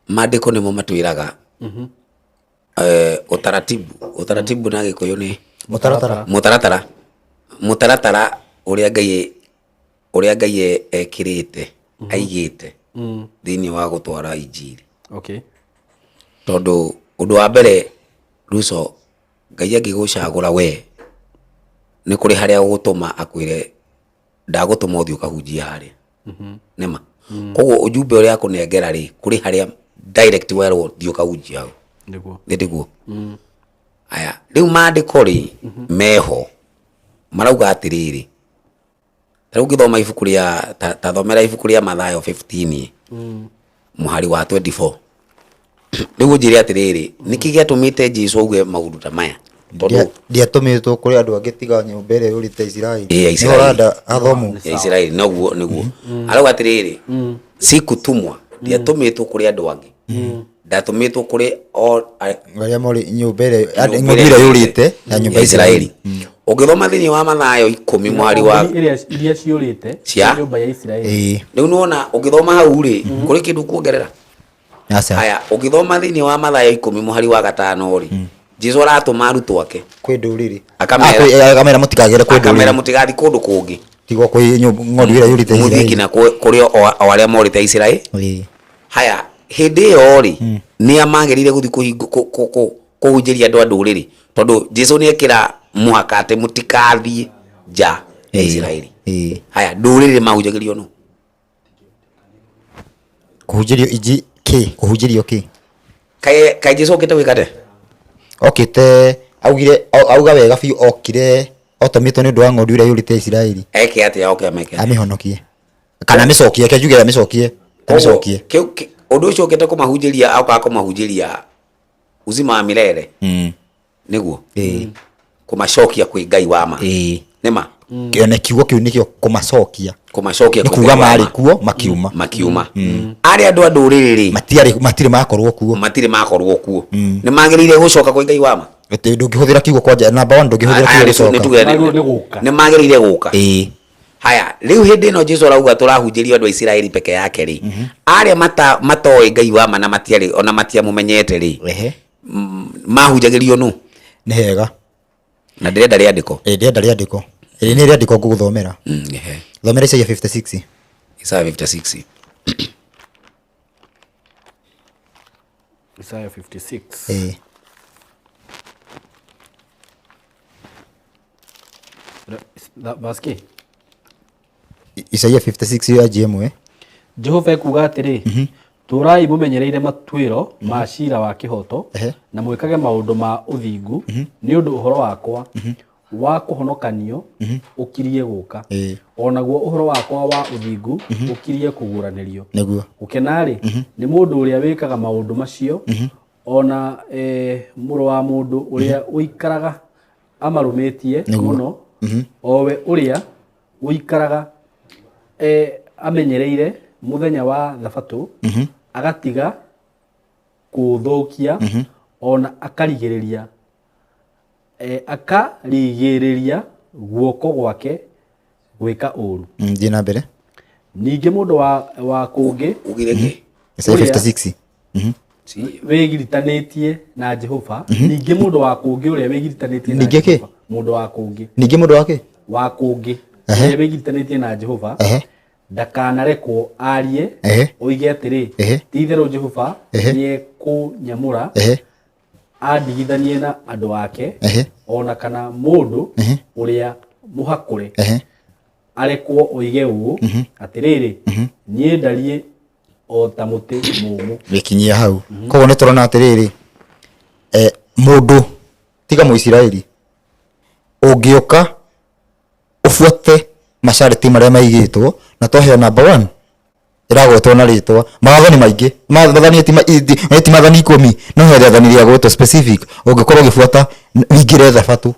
maandĩko nĩmo matwĩraga utaratibu na Gĩkũyũ nĩ mũtaratara ũrĩa Ngai ekĩrĩte aigĩte thĩinĩ wa gũtwara injiri tondũ ũndũ wa mbere Russo Ngai angĩgũcagũra we nĩ kũrĩ harĩa ũgũtũma akwĩre ndagũtũma ũthiĩ ũkahunjia harĩa nĩma koguo ũjumbe ũrĩa akũnengera rĩ kũrĩ harĩa direct werwo thiĩ ũkahunjia hau nĩguo aya rĩu maandĩko rĩ meho marauga atĩrĩrĩ rĩu ngĩthoma ibuku rĩa ta thomera ibuku rĩa Mathayo 15 mũhari wa 24 rĩu njĩre atĩrĩrĩ nĩkĩ gĩatũmĩte Jesũ auge maũndũ ta maya ndiatũmĩtwo kũrĩ andũ angĩ tiga nyũmba ĩrĩa yũrĩte Isiraeli nĩoranda athomo ya Isiraeli nĩguo arauga atĩrĩrĩ sikutumwa ndiatũmĩtwo kũrĩ andũ angĩ ndatũmĩtwo kũrĩ arĩa marĩ nyũmba ĩrĩa yũrĩte ya nyũmba ya Isiraeli ũngĩthoma thĩinĩ wa Mathayo 10 mwari wa iria ciũrĩte nyũmba ya Isiraeli rĩu nĩwona ũngĩthoma hau rĩ kũrĩ kĩndũ kuongerera haya ukithoma thini wa Mathayo 10 muhari wa 5 ri Jesu aratuma arutwo ake kwi nduriri akamera mutikagere kwi nduriri akamera mutigari kundu kungi tigo kwi ng'ondu ira yurite muthiki na kuri o aria morite Israeli haya hindi yo ri ni amagirire guthi kuhunjiria andu a nduriri tondu Jesu ni ekira muhaka ati mutikathie ja ya Israeli haya nduriri mahunjagirio no kuhunjirio iji kuhunjirio kai Jesu okite wikate okite auga wega biu okire otomitwo ni undu wa ng'ondu ira yurite Israeli eke ati oke ameke amihonokie kana micokie ke jugira micokie undu ucio okite kumahunjiria au kumahunjiria uzima wa milele niguo kumacokia kwi Ngai wa ma nima kione kiugo kiu nikio kumacokia kumacokia kuga mari kuo makiuma ari andu a nduriri matire makorwo kuo ni magirire gucoka kwi Ngai wa ma ndungihũthĩra kiugo kwanja number 1 ndungihũthĩra kiugo gucoka ni magirire guka haya riu hindi ino Jesu arauga turahunjirio andu a Israeli peke yake ri aria matoi Ngai wa ma na matiari ona matiamumenyete ri mahunjagirio nu ni hega na ndirenda riandiko ndirenda riandiko ni riandiko nguguthomera thomera Isaiah 56 Isaiah 56 Isaiah 56 Baski Isaiah 56 ya GM Jehova kuga atiri turai mumenyereire matwiro ma cira wa kihoto na mwikage maundu ma uthingu ni undu uhoro wakwa wa kuhonokanio ukirie guka onaguo uhoro wakwa wa uthingu ukirie kuguranirio niguo ukenari ni mundu uria wikaga maundu macio ona muru wa mundu uria uikaraga amarumitie muno owe uria uikaraga amenyereire muthenya wa thabato agatiga kuthukia ona akarigiriria guoko gwake gwika uru ndina mbere ninge mundu wa kungi ugireke Isaiah 56 wegiritanĩtie na Jehova ninge mundu wa kungi uria wegiritanĩtie na Jehova mundu wa kungi ninge mundu wake wa kungi uria wegiritanĩtie na Jehova ndakanarekwo arie oige atiri tithero Jehova nie kunyamura andigithanie na andu ake ona kana mundu uria muhakure arekwo oige uu atiriri nie ndarie o ta muti mumu gikinyia hau koguo ni turona atiriri mundu tiga Muisiraeli ungioka ufuate masharti maria maigitwo na toheo number 1 iragwetwo na ritwa mawathani maingi mawathani ti mathani 10 no he athani ria gwetwo specific ungikorwo gifuata wingire thabatu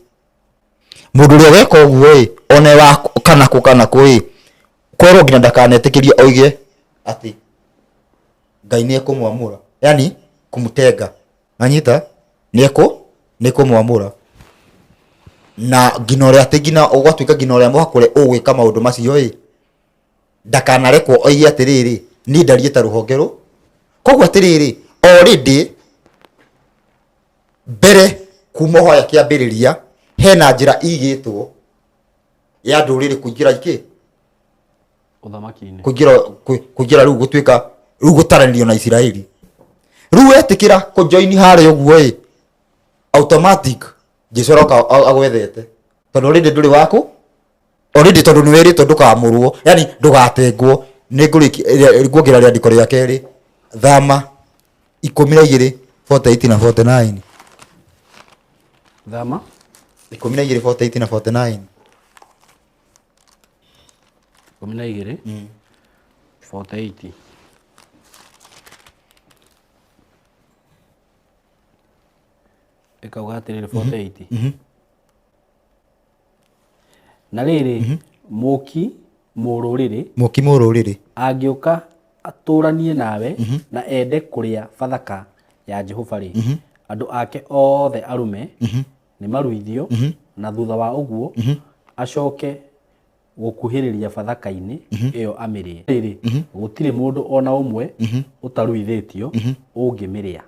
mundu ria weka uguo one wa kana kwi kwero nginya ndakanetikirie oige ati Ngai ni ekumwamura yani kumutenga anyita ni kumwamura na ginore ati gina ugwatuika ginore muhakure ugwika maundu macio ndakanarekwo oige atiriri ni ndarie ta ruhongero koguo atiriri already mbere kuma hoya kiambiriria hena njira igitwo ya nduriri kuingira uthamaki-ini kuingira riu gutuika riu gutaranĩrio na Israeli riu etikira kujoin hare uguo automatic Jesu roka agwethete tondu already nduri wako already tondu niweritwo ndukamurwo yani ndugatengwo ni nguongerera riandiko ria keri thama 12 48 na 49 thama 12 48 na 49 12 48 ikauga atiriri 48 na riri muki mururiri angiuka aturanie nawe na ende kuria bathaka ya Jehova ri andu ake othe arume ni maruithio na thutha wa uguo acoke gukuhiriria bathaka-ini iyo amirie riri gutire mundu ona umwe utaruithitio ungimiria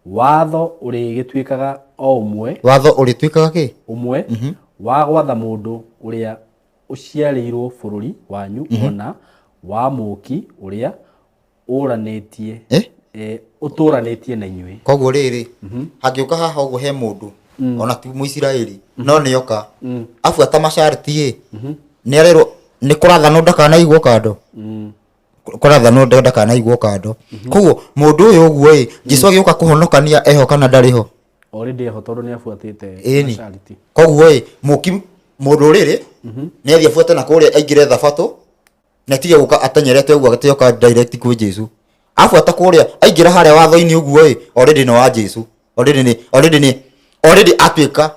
watho urigituikaga o umwe watho urituikaga ki umwe wa gwatha mundu uria uciarirwo bururi wanyu ona wa muki uria uranitie uturanitie na inyui koguo riri hangiuka haha uguo he mundu ona ti Muisiraeli no nioka afuata masharti ni arero ni kurathanwo ndakanaigwo kando kurathanwo ndakanaigwo kando koguo mundu uyu uguo Jesu agioka kuhonokania eho kana ndariho already eho tondu ni afuatite masharti koguo muki mundu riri ni athia afuate na kuria aingire thabato na tige guka atanyerete uguo agatioka direct kwi Jesu afuata kuria aingira haria watho-ini uguo already no wa Jesu already atuika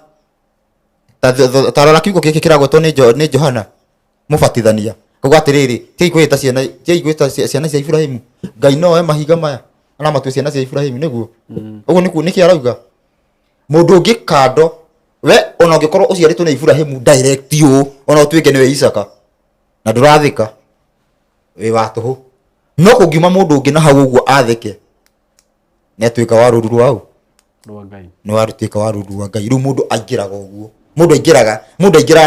tarora kiugo giki kiragwetwo ni Johana mubatithania koguo atiriri tikwita ciana cia Ibrahimu Ngai no mahiga maya ana matue ciana cia Ibrahimu niguo uguo niki arauga mundu ungi kando we ona ungikorwo uciaritwo ni Ibrahimu direct ona utuike niwe Isaka na ndurathika we watuhu no kungiuma mundu ungi na hau uguo athike ni atuika wa ruru rwau rwa Ngai no arutika wa ruru rwa Ngai ru mundu aingiraga uguo mundu aingiraga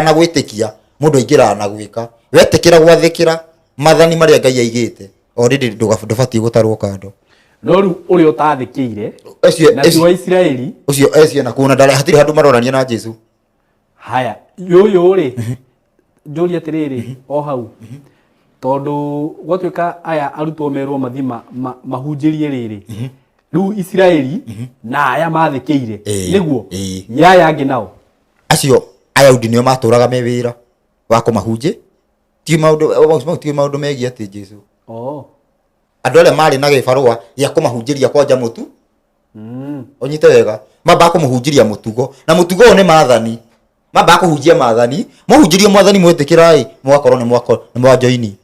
na gwitikia mundu aingiraga na gwika wetikira gwathikira mathani maria Ngai aigite already ndubati gutarwo kando no ru uri utathikire na ti wa Israeli ucio na kuna ndare hatiri handu marorania na Jesu haya yuyu ri njuria atiriri o hau tondu gwatuika aya arutwo merwo mathima mahunjirie riri riu Israeli na aya mathikire niguo yaya angi nao acio Ayahudi nio maturaga me wira wa kumahunjia ti maundu megie ati Jesu andu aria mari na gibarua gia kumahunjiria kwanja mutu onyite wega mamba kumuhunjiria mutugo na mutugo ni maathani mamba kuhunjia maathani muhunjirie mwathani mwitikirai mwakorwo ni mwajoini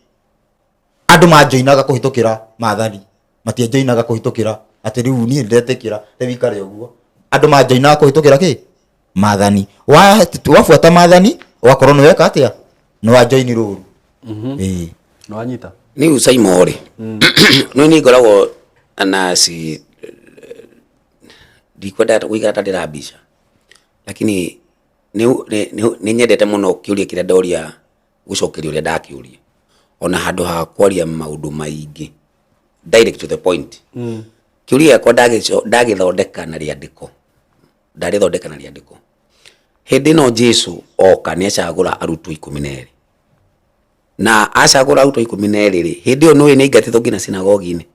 andu majoinaga kuhitukira maathani matiajoinaga kuhitukira ati riu ni ndetikira tewikare uguo andu majoinaga kuhitukira ki maathani wafuata maathani wakorwo ni weka atia ni wajoini ruru no anyita ni usaimori no ni ngoragwo na si ndikwenda kuigara tandira bisha lakini ni nyendete muno kiuria kiria ndoria gucokeria uria ndakiuria ona handu ha kwaria maundu maingi direct to the point kiuria kwa ndagithondeka na riandiko ndarithondeka na riandiko hindi no Jesu oka ni acagura arutwo 12 na acagura arutwo 12 ri hindi yo no ni ingatithwo ngina sinagogi-ini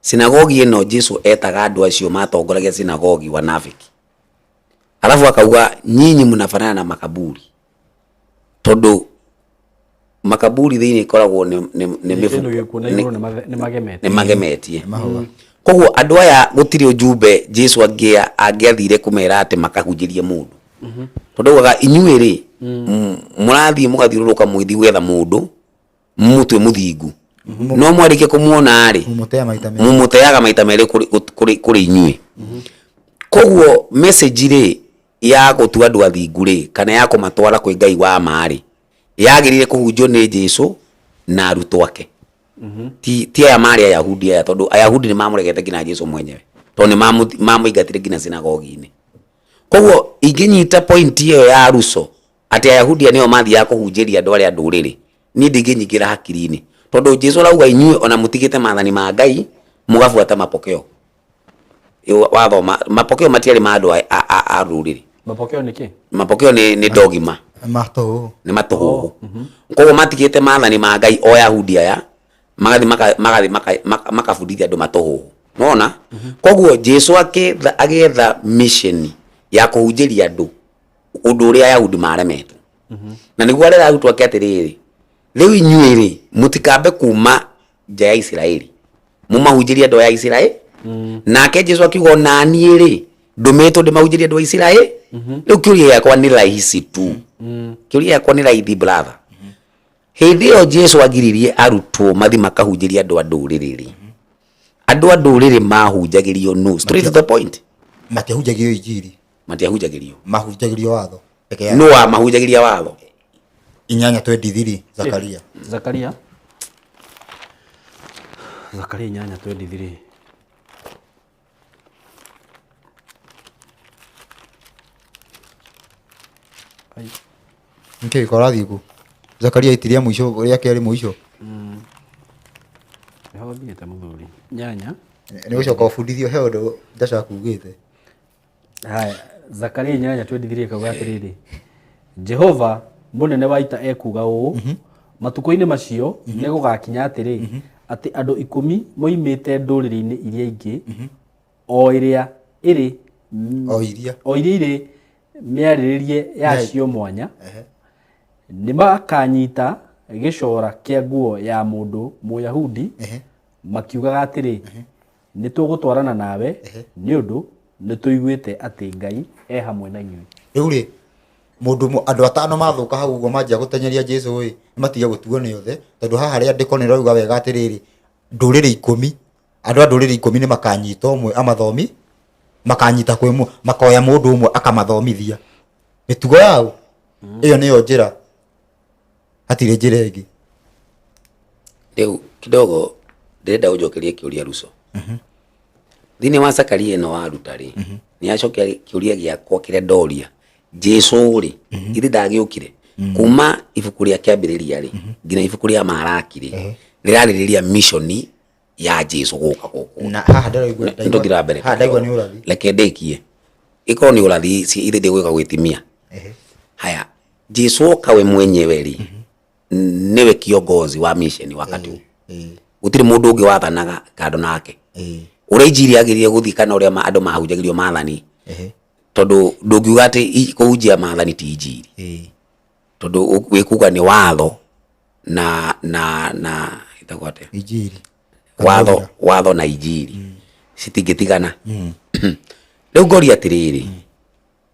sinagogi ino Jesu etaga andu acio matongoragia sinagogi wanafiki alafu akauga nyinyi mnafanana na makaburi tondu makaburi thiini koragwo ni magemetie koguo andu aya gutiri ujumbe Jesu angiathire kumera ati makahunjirie mundu tondu waga inyuĩ ri murathie mugathiururuka mwithi gwetha mundu mutwe muthingu no mwarike kumuona ri mumuteaga maita meri kuri inyuĩ koguo message ri ya gutua andu athingu ri kana ya kumatwara kwi Ngai wa mari yagirire kuhunjio ni Jesu na arutwo ake ti aya mari Ayahudi aya tondu Ayahudi ni mamuregete ngina Jesu mwenyewe tondu mamuingatire ngina sinagogi-ini koguo inginyita point iyo ya Aruso ati Ayahudi anio mathia kuhunjiria andu aria nduriri ni ndinginyikira hakiri-ini tondu Jesu rauga inyuĩ ona mutigite maathani ma Ngai mugafuata mapokeo wathoma mapokeo matiari ma andu a ruriri mapokeo ni ki mapokeo ni dogma ni matuhu koguo matigite maathani ma Ngai o Ayahudi aya magathi makabudithia andu matuhu nona koguo Jesu agetha mission ya kuhunjiria andu undu uria Ayahudi maremetwo na niguo arera arutwo ake atiriri riu inyuĩ ri mutikambe kuma nja ya Israeli mumahunjirie andu ya Israeli nake Jesu akiuga nanie ri ndumetwo ndimahunjirie andu a Israeli riu kiuria yakwa ni rahisi tu kiuria yakwa ni raithi brother hindi iyo Jesu agiririe arutwo mathi makahunjirie andu a nduriri ri andu a nduriri mahunjagirio no straight to the point matiahunjagirio injiri matiahunjagirio mahunjagirio watho no mahunjagiria watho 8:23 Zakaria. Zakaria 8:23. Okay, korathi ku. Zakaria itiria mwisho uria keri mwisho. Eho thiete muthuri. Nyanya. Ni gucoka ubundithio he undu ndaca kugite. Haya, Zakaria 8:23 kauga atiriri. Jehova munene wa ita ekuga uu, matuko-ini macio ni gugakinya atiri ati andu 10 moimite nduriri-ini iria ingi o iria iri iri miariririe yacio mwanya ni makanyita gicora kia nguo ya mundu Muyahudi makiugaga atiri ni tugutwarana nawe ni undu ni tuiguite ati Ngai e hamwe na inyui. Riu ri mundu andu atano mathuka hau uguo manjia gutenyeria Jesu ri matiga gutuo ni othe tondu haha ria ndiko ni rauga wega atiriri nduriri 10 andu nduriri 10 ni makanyita umwe amathomi makanyita kwimwe makoya mundu umwe akamathomithia mitugo yao iyo niyo njira atire njira ingi. Riu kidogo ndirenda ujokerie kiuria Ruso thini wa Zakaria no waruta ri ni acokia kiuria giakwa kiria ndoria Jesu ri ithi ndagiukire kuma ibuku ria kiambiriria ri ngina ibuku ria Malaki ri riraririria missioni ya Jesu guka guku na haha ndiraigua ndogira mbere haha ndaigua ni urathi leke ndekie iko ni urathi si ithi ndigwika gwitimia haya Jesu kawe mwenyewe ri niwe kiongozi wa mission wakati huu gutiri mundu ungi wathanaga kando nake uria injiri agirie guthikana uria andu mahunjagirio maathani tondu ndungiuga ati kuhunjia maathani ti injiri tondu wikuga ni watho na itakwate injiri watho na injiri citingitigana riu ngoria atiriri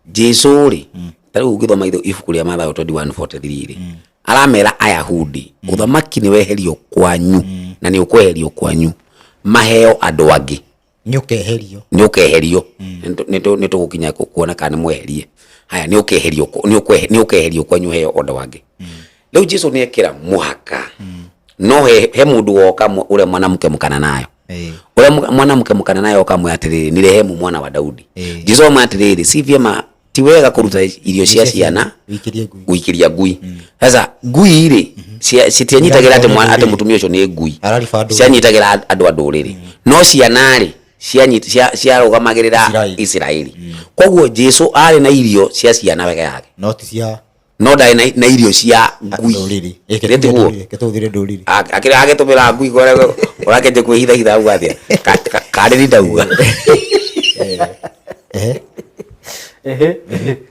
Jesu ri tariu ungithoma ibuku ria Mathayo 21:43 ri aramera Ayahudi uthamaki ni weherio kwanyu na ni ukweherio kwanyu maheo andu angi ni ukeherio ni tugukinya kuona kana mweherie haya ni ukeherio kwanyu heo andu angi riu Jesu ni ekira muhaka no he mundu woka ule mwanamke mukana nayo ule mwanamke mukana nayo okamwe atiriri ni rehemu mwana wa Daudi Jesu amatiriri si vyema ti wega kuruta irio cia ciana guikiria ngui sasa ngui ri citianyitagira ati mutumia ucio ni ngui cianyitagira andu nduriri no ciana ri ciarugamagira Israeli koguo Jesu ari na irio cia ciana wega yake no dai na irio cia ngui ekete guo ketuthire nduriri akira agetumira ngui gore orakeje kwihitha uga atia kari ni ndauga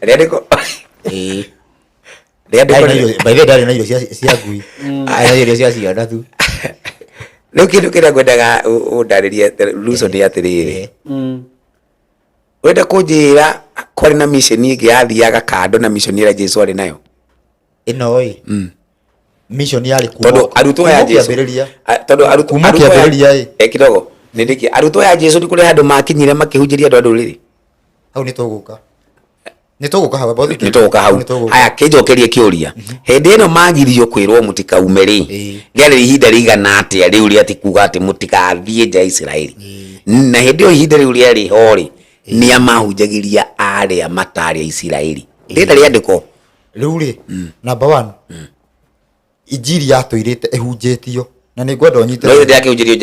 Redeko by the day na irio cia ngui na irio cia ciana tu riu kindu kiria ngwendaga undaririe Ruso ni atiriri wenda kunjira kwari na mission ingi yathiaga kando na mission ira Jesu ari nayo ino oi mission yari tondu arutwo ya Jesu tondu arutwo kiambiriria kidogo nindiki arutwo ya Jesu ni kuri handu makinyire makihunjiria andu nduriri hau ni tuguka hau haya kijokerie kiuria hindi ino magirio kwirwo mutikaume ri ngari ihinda rigana atia riu ri ati kuga ati mutikathie nja Israeli na hindi ihinda riu ri hori ni amahunjagiria aria matari Israeli ndenda riandiko riu ri number 1 injiri yatuirite ehunjitio na ni ngwenda unyite no ndi akihunjirio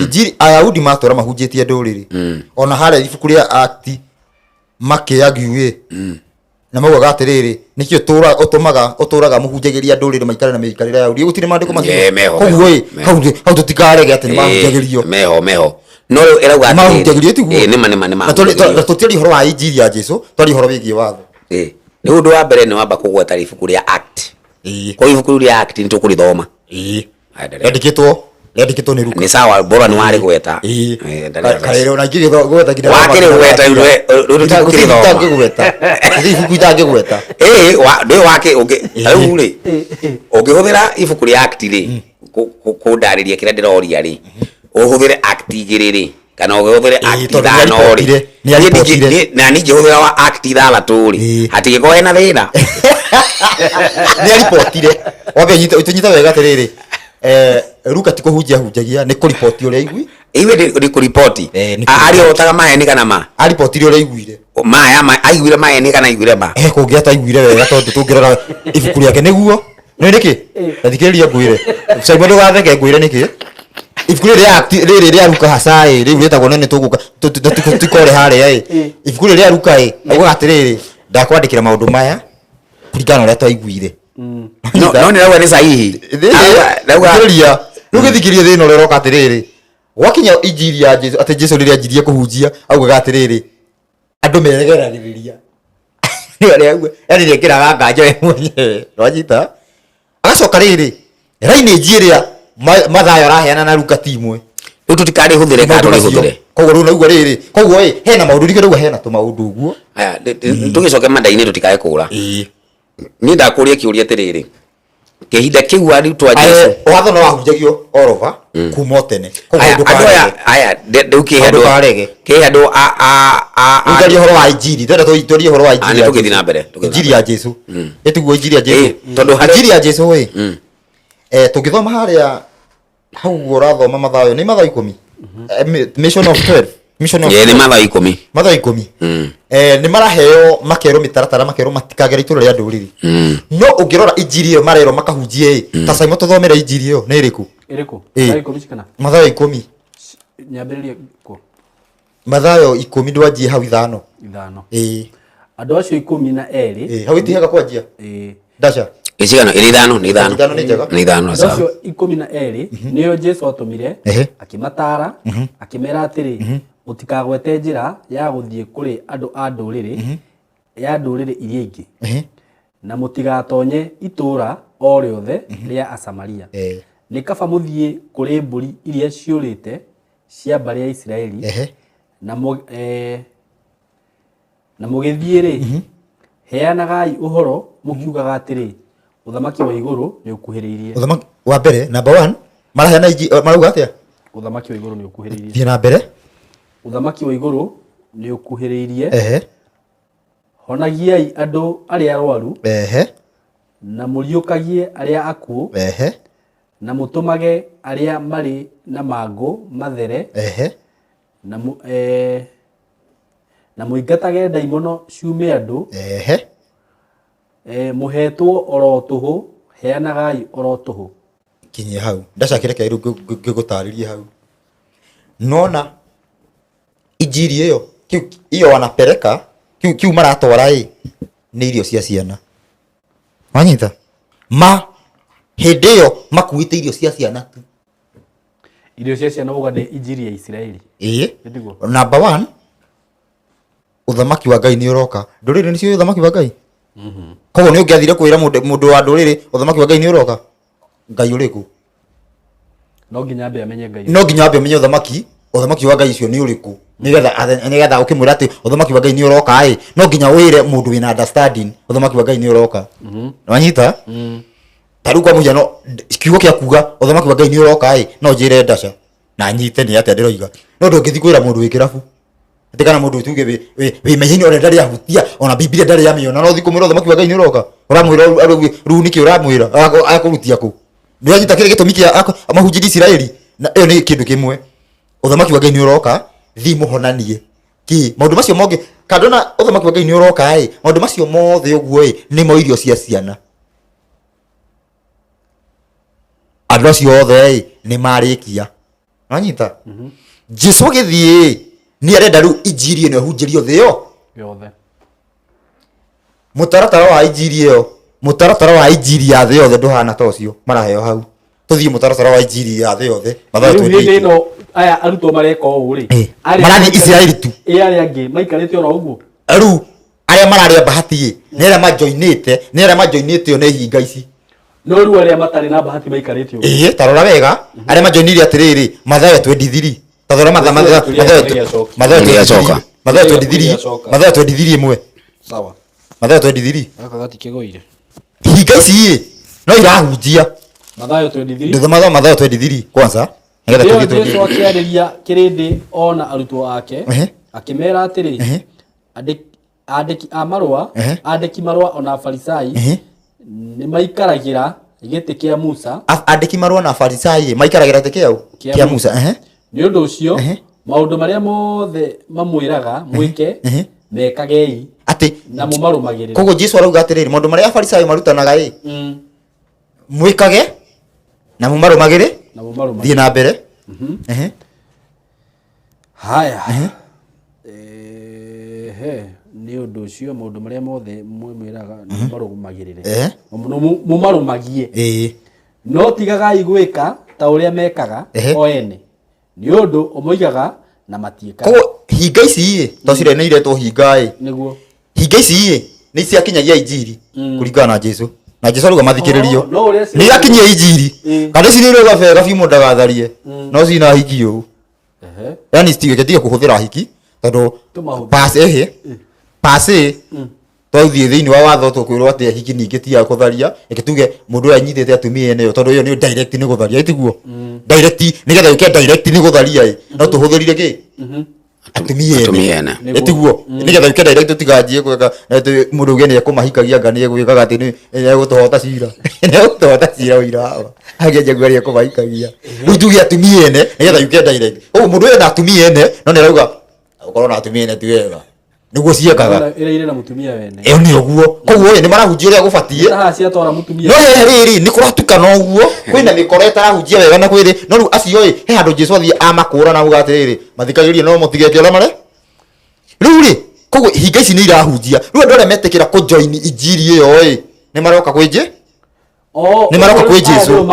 injiri Ayahudi matura mahunjitie nduriri ona hare ibuku ria Acts makiagiwe na mauga atiriri nikio uturaga muhunjagiria nduriri maikare na meikarira ya uri gutire mandiko macio koguo hau tutikarege ati ni mahunjagirio meho no erauga ati mahunjagirio ti guo ni na tutiri horo wa injiri ya Jesu twari horo wigie watho ni undu wa mbere ni wamba kugweta ibuku ria Acts kwa ibuku ria Acts ni tukurithoma Yandikitwo ni Luka ni sawa bora ni wari gweta kaire ona ngiri gweta kina wakire gweta ruti gweta ibuku itange gweta ndio wake riu ri ungihuthira ibuku ria Acts ri kundariria kira ndiroria ri uhuthire Acts igiri ri kana ũgĩhũthĩre act tondũ ithano rĩ nĩaripotire na ningĩ hũthĩra wa act ithathatũ rĩ hatigĩkorwo hena thĩna nĩaripotire wambe tunyita wega atĩrĩrĩ Ruka ti kũhunjia hunjagia nĩ kũripoti ũrĩa aigui iwe nĩ kũripoti arĩa otaga maheni kana ma aripotire ũrĩa aiguire maya aiguire maheni kana aiguire ma kũngĩ ataiguire wega tondũ tũngĩrora ibuku rĩake nĩguo nĩ nĩkĩ ndathikĩrĩria ngwĩre Simon ndũgatheke ngwĩre nĩkĩ ibuku rĩrĩ rĩa Ruka hasa rĩu rĩtagwo nene tũgũka tũtikore harĩa ibuku rĩrĩ rĩa Ruka auga atĩrĩrĩ ndakwandĩkĩra maũndũ maya kũringana na ũrĩa twaiguire no nĩ rauga nĩ sahihi ndauga rĩu gĩthikĩrie thĩna ũrĩa ũroka atĩrĩrĩ gwakinya injiri ya Jesũ atĩ Jesũ rĩrĩa anjirie kũhunjia augaga atĩrĩrĩ andũ meregeragĩrĩria yani nĩekĩraga nganja we mwenyewe nwanyita agacoka rĩrĩ rainĩnji ĩrĩa Mathayo araheana na Ruka ti imwe rĩu tũtikarĩ hũthĩre kana tũrĩhũthĩre koguo rĩu naugua rĩrĩ koguo hena maũndũ rĩu hena tũmaũndũ ũguo aya tũgĩcoke manda-inĩ tũtikae kũra niĩ ndakũria kĩũria atĩrĩrĩ kĩhinda kĩu rĩu twa Jesũ watho no wahunjagio all over kuma tene aya rĩu kĩ handũ ungaria ũhoro wa injiri ndĩrenda tũtũrie ũhoro wa injiri tũgĩthiĩ na mbere injiri ya Jesũ ĩtiguo injiri ya Jesũ tondũ injiri ya Jesũ tũngĩthoma harĩa hau ũrathoma Mathayo nĩ Mathayo 10 mission of 12 nĩ Mathayo 10 Mathayo 10 nĩ maraheo makerwo mĩtaratara makerwo matikagera itũra rĩa ndũrĩrĩ no ũngĩrora injiri ĩyo marerwo makahunjie ta Simon tũthomera injiri ĩyo nĩ ĩrĩkũ Mathayo 10 nyambĩrĩrie kũ Mathayo 10 ndwanjie hau ithano andũ acio 12 hau itihaga kwanjia ndaca icigano ĩrĩ ithano nĩ ithano andũ acio 12 nĩo Jesũ atũmire akĩmatara akĩmera atĩrĩ mũtikagwete njĩra ya gũthiĩ kũrĩ andũ a ndũrĩrĩ ya ndũrĩrĩ iria ingĩ na mũtigatonye itũra o rĩothe rĩa Asamaria nĩ kaba mũthiĩ kũrĩ mbũri iria ciũrĩte cia mbarĩ ya Isiraeli na mũgĩthiĩ rĩ heanagai ũhoro mũkiugaga atĩrĩ ũthamaki wa igũrũ nĩ ũkuhĩrĩirie ũthamaki wa mbere number 1 maraheana marauga atĩa ũthamaki wa igũrũ nĩ ũkuhĩrĩirie thiĩ na mbere ũthamaki wa igũrũ nĩ ũkuhĩrĩirie honagiai andũ arĩa arwaru na mũriũkagie arĩa akuũ na mũtũmage arĩa marĩ na mangũ mathere na mũingatage ndaimono ciume andũ mũhetwo oro tũhũ heanagai oro tũhũ kinyia hau ndacakĩre kairu ngĩgũtarĩria hau nona injiri ĩyo wanapeleka kiu maratwara nĩ irio cia ciana wanyita hĩndĩ ĩyo makuĩte irio cia ciana tu irio cia ciana uga nĩ injiri ya Isiraeli number 1 ũthamaki wa Ngai nĩ ũroka ndũrĩrĩ nĩcio ũthamaki wa Ngai koguo nĩ ũngĩathire kwĩra mũndũ wa ndũrĩrĩ ũthamaki wa Ngai nĩ ũroka Ngai ũrĩkũ no nginya ambe amenye Ngai no nginya ambe amenye ũthamaki wa Ngai ũcio nĩ ũrĩkũ nĩgetha ũkĩmwĩra atĩ ũthamaki wa Ngai nĩ ũroka no nginya wĩre mũndũ wĩna understanding ũthamaki wa Ngai nĩ ũroka wanyita tarĩu kwa mũhiano kiugo kĩa kuga ũthamaki wa Ngai nĩ ũroka no njĩre ndaca na nyite nĩ atĩa ndĩroiga no ndũngĩthiĩ kwĩra mũndũ wĩ kĩrabu atĩ kana mũndũ tuge wĩ mehini ona ndarĩ ahutia ona Biblia ndarĩ yamĩona no thikũ mwĩra ũthamaki wa Ngai nĩ ũroka ũramwĩra rĩu nĩkĩ ũramwĩra akũrutia kũ ndũranyita kĩrĩ gĩtũmi kĩa mahunjiri Isiraeli na ĩyo nĩ kĩndũ kĩmwe ũthamaki wa Ngai nĩ ũroka thiĩ mũhonanie maũndũ macio mongĩ kando na ũthamaki wa Ngai nĩ ũroka maũndũ macio mothe ũguo nĩmo irio cia ciana andũ acio othe nĩ marĩkia wanyita Jesũ gĩthiĩ nĩ arenda rĩu injiri ĩno ĩhunjĩrio thĩ yothe mũtaratara wa injiri ya thĩ yothe ndũhana ta ũcio maraheo hau tũthiĩ mũtaratara wa injiri ya thĩ yothe hĩndĩ ĩno aya arutwo mareka ũũ rĩ marathiĩ Isiraeli tu arĩa angĩ maikarĩte oro ũguo rĩu arĩa mararĩa bahati nĩ arĩa majoinĩte nĩ hinga ici no rĩu arĩa matarĩ na bahati maikarĩte ũguo tarora wega arĩa majoinire atĩrĩrĩ Mathayo 23 tathora Mathayo 23 imwe sawa Mathayo 23 aka gati kĩgũire hinga ici no irahunjia Mathayo 23 ndio Mathayo 23 kwanza nigetha Jesu akiarĩria kĩrĩndĩ ona arutwo ake akĩmera atĩrĩ andĩki a marũa andĩki marũa ona Afarisai nĩ maikaragĩra gĩtĩ kĩa Musa. Andĩki marũa na Afarisai maikaragĩra gĩtĩ kĩa Musa. Nĩ ũndũ ũcio maũndũ marĩa mothe mamwĩraga mwĩke mekagei atĩ na mũmarũmagĩrĩre. Koguo Jesu arauga atĩrĩrĩ maũndũ marĩa Afarisai marutanaga mwĩkage na mũmarũmagĩrĩre. Thiĩ na mbere. Haya. Nĩ ũndũ ũcio maũndũ marĩa mothe mwĩraga mũmarũmagĩrĩre. Mũmarũmagie. No tigagai gwĩka ta ũrĩa mekaga o ene. Nĩ ũndũ ũmoigaga na matiĩkaga. Koguo hinga ici to cirĩ nĩ iretwo hinga nĩguo hinga ici nĩ ciakinyagia injiri kũringana na Jesu. Na Jesu arauga mathikĩrĩrio nĩ irakinyia injiri kana ici nĩ irauga bega biũ mũndũ ndagatharie no cina hiki ũũ. Yani citige kũhũthĩra hiki tondũ pase twathiĩ thĩinĩ wa watho tũkwĩrwo atĩ hiki ningĩ ti ya kũtharia reke tuge mũndũ ũrĩa anyitĩte atumia ene tondũ ũyũ nĩ direct nĩ gũtharia tiguo direct nĩgetha ũke direct nĩ gũtharia no tũhũthĩrire kĩ atumia ene tiguo nĩgetha ũke direct tũtiganjie gwĩka mũndũ ũgĩ nĩ ekũmahikagia anga nĩ egwĩkaga atĩ nĩ egũtũhota cira nĩ egũtũhota cira ũira hawa agĩenja gwĩria kũmahikagia rĩu tuge atumia ene nĩgetha ũke direct ũguo mũndũ ũyũ na atumia ene no nĩ arauga ũkorwo na atumia ene ti wega niguo ciekaga ĩrĩ na mutumia wene nĩ ũguo koguo nĩ marahunjia ũrĩa gũbatiĩ haha ciatwara mutumia no rĩrĩ nĩ kũratukana ũguo kwĩna mĩkora ĩtarahunjia wega na kwĩrĩ no rĩu acio he handũ Jesu athiĩ amakũra na uga atĩrĩrĩ mathikagĩrie no mũtigeke ũrĩa marĩ rĩu rĩ koguo hinga ici nĩ irahunjia rĩu andũ arĩa metĩkĩra kũjoin injiri ĩyo nĩ maroka kwĩ nĩ maroka kwĩ Jesu nĩ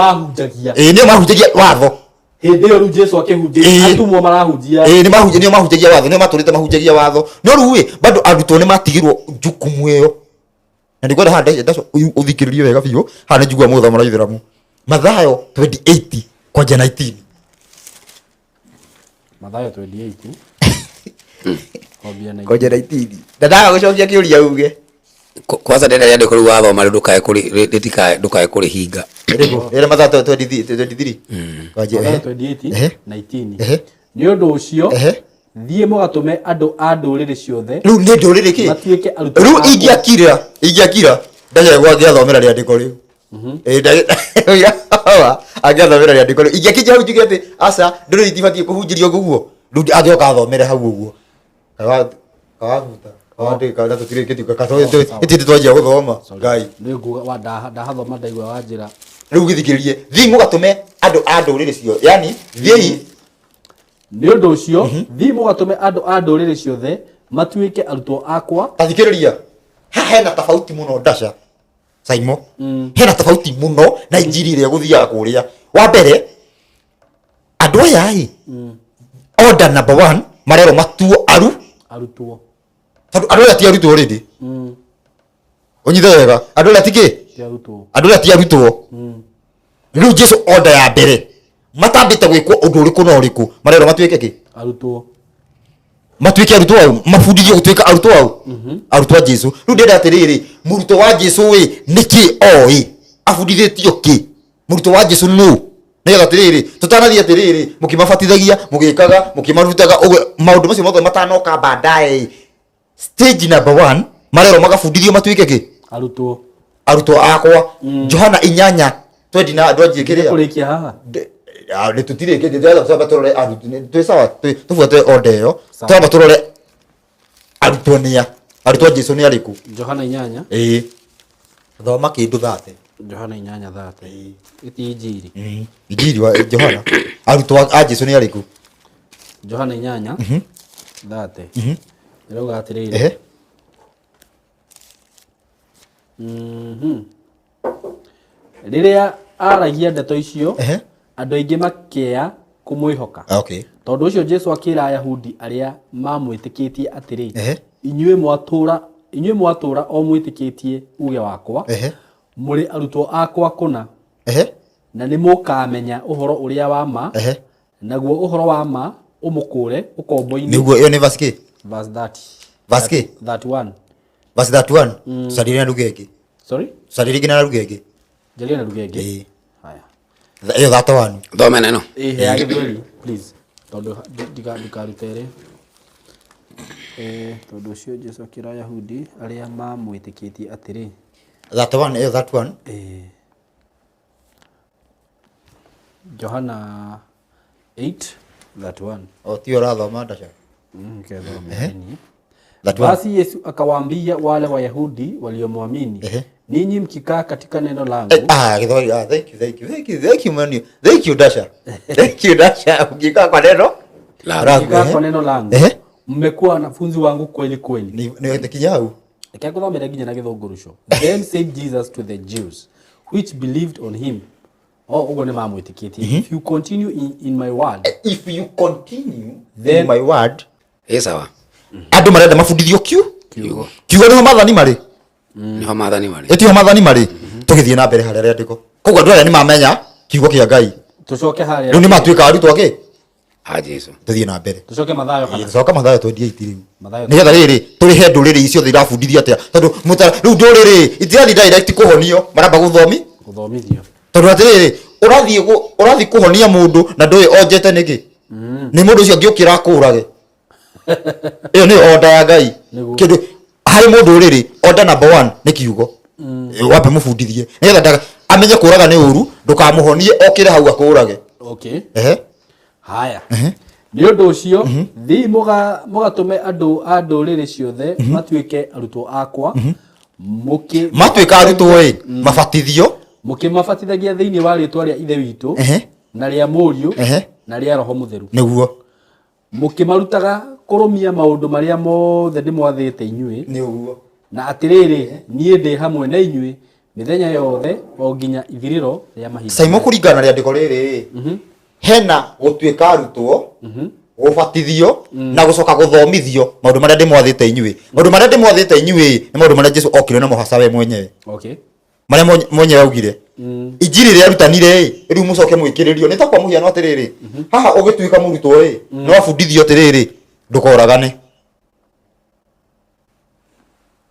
mahunjagia watho hĩndĩ ĩyo rĩu Jesu akĩhunjia atumwo marahunjia nĩ mahunjagia watho nĩ matũrĩte mahunjagia watho no rĩu bado arutwo nĩ matigirwo jukumu ĩyo na nĩ kwenda handa ũthikĩrĩrie wega biũ haha nĩ njigua mũthamo na Ithĩramu Mathayo 28 kwanja 19 Mathayo 28 kwanja 19 ndandaga gũcokia kĩũria uge kwanza ndenda ndĩ kũrĩ wathoma ndũkae kũrĩ hinga ĩrĩ Mathayo 23 kwanja 28 19 nĩ ũndũ ũcio thiĩ mũgatũme andũ a ndũrĩrĩ ciothe rĩu nĩ ndũrĩrĩ kĩ matuĩke arutwo rĩu ingĩakira ndagĩra gwangĩathomera rĩandĩko rĩu angĩathomera rĩandĩko rĩu ingĩakinya hau njuge atĩ aca ndũrĩrĩ itibatiĩ kũhunjĩrio ũguo rĩu agĩoka athomere hau ũguo kagabuta kana tũtirĩkĩtie ĩtĩtĩ twanjia gũthoma ngai ndahathoma ndaigua wa njĩra rĩu gĩthikĩrĩrie thiĩ mũgatũme andũ a ndũrĩrĩ ciothe yani thiĩ nĩ ũndũ ũcio thiĩ mũgatũme andũ a ndũrĩrĩ ciothe matuĩke arutwo akwa. Tathikĩrĩria haha hena tofauti mũno Ndasha Saimo hena tofauti mũno na injiri ĩrĩa gũthiaga kũrĩa wa mbere andũ aya order number 1 marero matuo arutwo tondũ andũ aya ti arutwo already ũnyithe wega andũ aya andũ aya ti arutwo rĩu Jesu order ya mbere matambĩte gwĩkwo ũndũ ũrĩkũ na ũrĩkũ marero matuĩke kĩ matuĩke arutwo au mabundithio gũtuĩka arutwo au arutwo a Jesu rĩu ndĩrenda atĩrĩrĩ mũrutwo wa Jesu nĩkĩ abundithĩtio kĩ mũrutwo wa Jesu nũ nĩgetha atĩrĩrĩ tũtanathiĩ atĩrĩrĩ mũkĩmabatithagia mũgĩkaga mũkĩmarutaga maũndũ macio mothe matanoka baadaye stage number 1 marero magabundithio matuĩke kĩ arutwo akwa Johana 8:20 na andũ anjie kĩrĩa kũrĩkia haha nĩ tũtirĩkĩtie twamba tũrore arutwo twĩ sawa tũbuate order ĩyo twamba tũrore arutwo nĩa arutwo a Jesu nĩ arĩkũ Johana 8 thoma kĩndũ 30 Johana 8:30 ĩti injiri injiri wa Johana arutwo a Jesu nĩ arĩkũ Johana 8:30 nĩrauga atĩrĩrĩ rĩrĩa aragia ndeto icio andũ aingĩ makĩaya kũmwĩhoka tondũ ũcio Jesu akĩra Ayahudi arĩa mamwĩtĩkĩtie atĩrĩ inyuĩ mwatũra o mwĩtĩkĩtie uge wakwa mũrĩ arutwo akwa kũna na nĩ mũkamenya ũhoro ũrĩa wa ma naguo ũhoro wa ma ũmũkũre ũkombo-inĩ nĩguo ĩyo nĩ verse verse 30 verse 31 verse 31 sariri na lugha ĩngĩ sorry sariri na lugha ĩngĩ jalia na lugha ĩngĩ haya Iyo that one. Thome neno. Ya Gĩthweri please tondu ndikarutere tondu ũcio Jesũ akĩra Ayahudi arĩa mamwĩtĩkĩtie atĩrĩ That one, iyo that one. Johana 8 that one. O ti urathoma ndaca. That one. Basi Yesu akawaambia wale Wayahudi waliomwamini, ninyi mkikaa katika neno langu. Githweri, thank you man. Thank you Dasha. Thank you Dasha. Ukikaa kwa neno mkikaa kwa neno langu mmekuwa wanafunzi wangu kweli kweli. Ni kinyau. Akakuthomera nginya na Gĩthũngũrũco. Then said Jesus to the Jews which believed on him. Ugo ni mamwĩtĩkĩtie. If you continue in my word. If you continue in my word. Sawa. Andu marenda mabundithio kiugo niho mathani mari niho mathani mari etiho mathani mari tugithie na mbere haria ndiko koguo andu aria ni mamenya kiugo kia Ngai tucoke haria riu ni matuika arutwo ake Jesu tuthie na mbere tucoke Mathayo kana tucoka Mathayo 28 riu nigetha riri turihe nduriri icio irabundithia atia tondu riu nduriri itirathi direct kuhonio maramba guthomithio tondu atiriri urathi kuhonia mundu na ndui onjete niki ni mundu ucio ngiukira kurage iyo ni order ya Ngai kindu hari mundu riri order number 1 ni kiugo wape mubundithie nigetha amenye kuraga ni uru ndukamuhonie okire hau akurage haya ni undu ucio thi mugatume andu a nduriri ciothe matuike arutwo akwa matuika arutwo mabatithio mukimabatithagia thiini wa ritwa ria ithe witu na ria muriu na ria roho mutheru niguo mukimarutaga kurumia maundu maria mothe ndimwathite inyui niguo na atiriri nie ndi hamwe na inyui mithenya yothe o nginya ithiriro ria mahinda Saimo kuringana ria ndiko riri hena gutuika arutwo gubatithio na gucoka guthomithio maundu maria ndimwathite inyui maundu maria ndimwathite inyui ni maundu maria Jesu okire na muhasa we mwenyewe maria mwenyewe augire injiri ria rutanire riu mucoke mwikiririo ni ta kwa muhiano atiriri haha ugituika murutwo no abundithio atiriri ndukoragane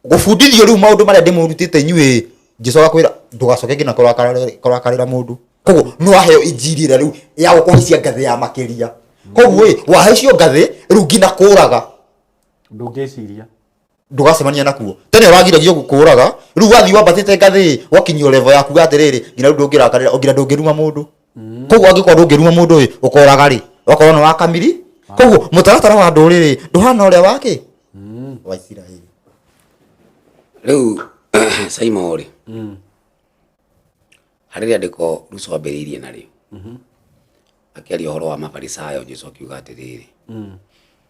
gubundithio riu maundu maria ndimurutite inyui Jesu agakwira ndugacoke ngina kurakarira mundu koguo no aheo injiri ria riu ya gukuhisia ngathi ya makiria koguo wahecio ngathi riu ngina kuraga ndungiciria ndugacemania nakuo tene uragiragio gukuraga riu wathi wambatite ngathi wakinyio level yaku atiriri ngina ndungirakarira ngira ndungiruma mundu koguo angikorwo ndungiruma mundu ukoraga ri wakorwo no wakamiri koguo mutaratara wa nduriri nduhana uria wake wa Israeli riu Saimo ri hariria ndiko ruso ambiriirie nario akiaria uhoro wa mafarisayo Jesu akiuga atiriri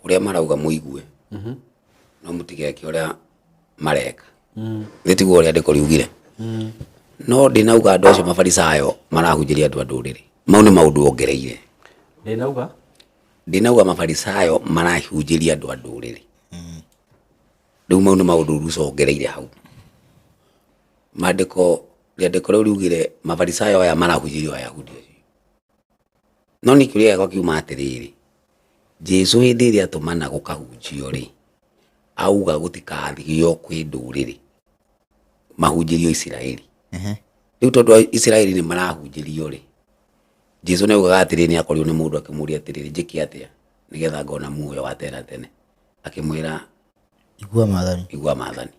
uria marauga muigue no mutigeke uria mareka thitiguo uria ndiko riugire no ndinauga andu acio mafarisayo marahunjiria andu a nduriri mau ni maundu ongereire ndinauga mafarisayo marahunjiria andu a nduriri riu mau ni maundu ruso ongereire hau mandiko riu riugire mafarisayo aya marahunjiria Ayahudi acio no ni kiuria gwa kiuma atiriri Jesu hindi iria atumana gukahunjio ri auga gutikathigio kwi nduriri mahunjirio Israeli riu tondu Israeli ni marahunjirio ri Jesu ni auga atiriri ni akorio ni mundu akimuria atiriri njiki atia nigetha ngona muoyo wa tena tene akimwira igua mathani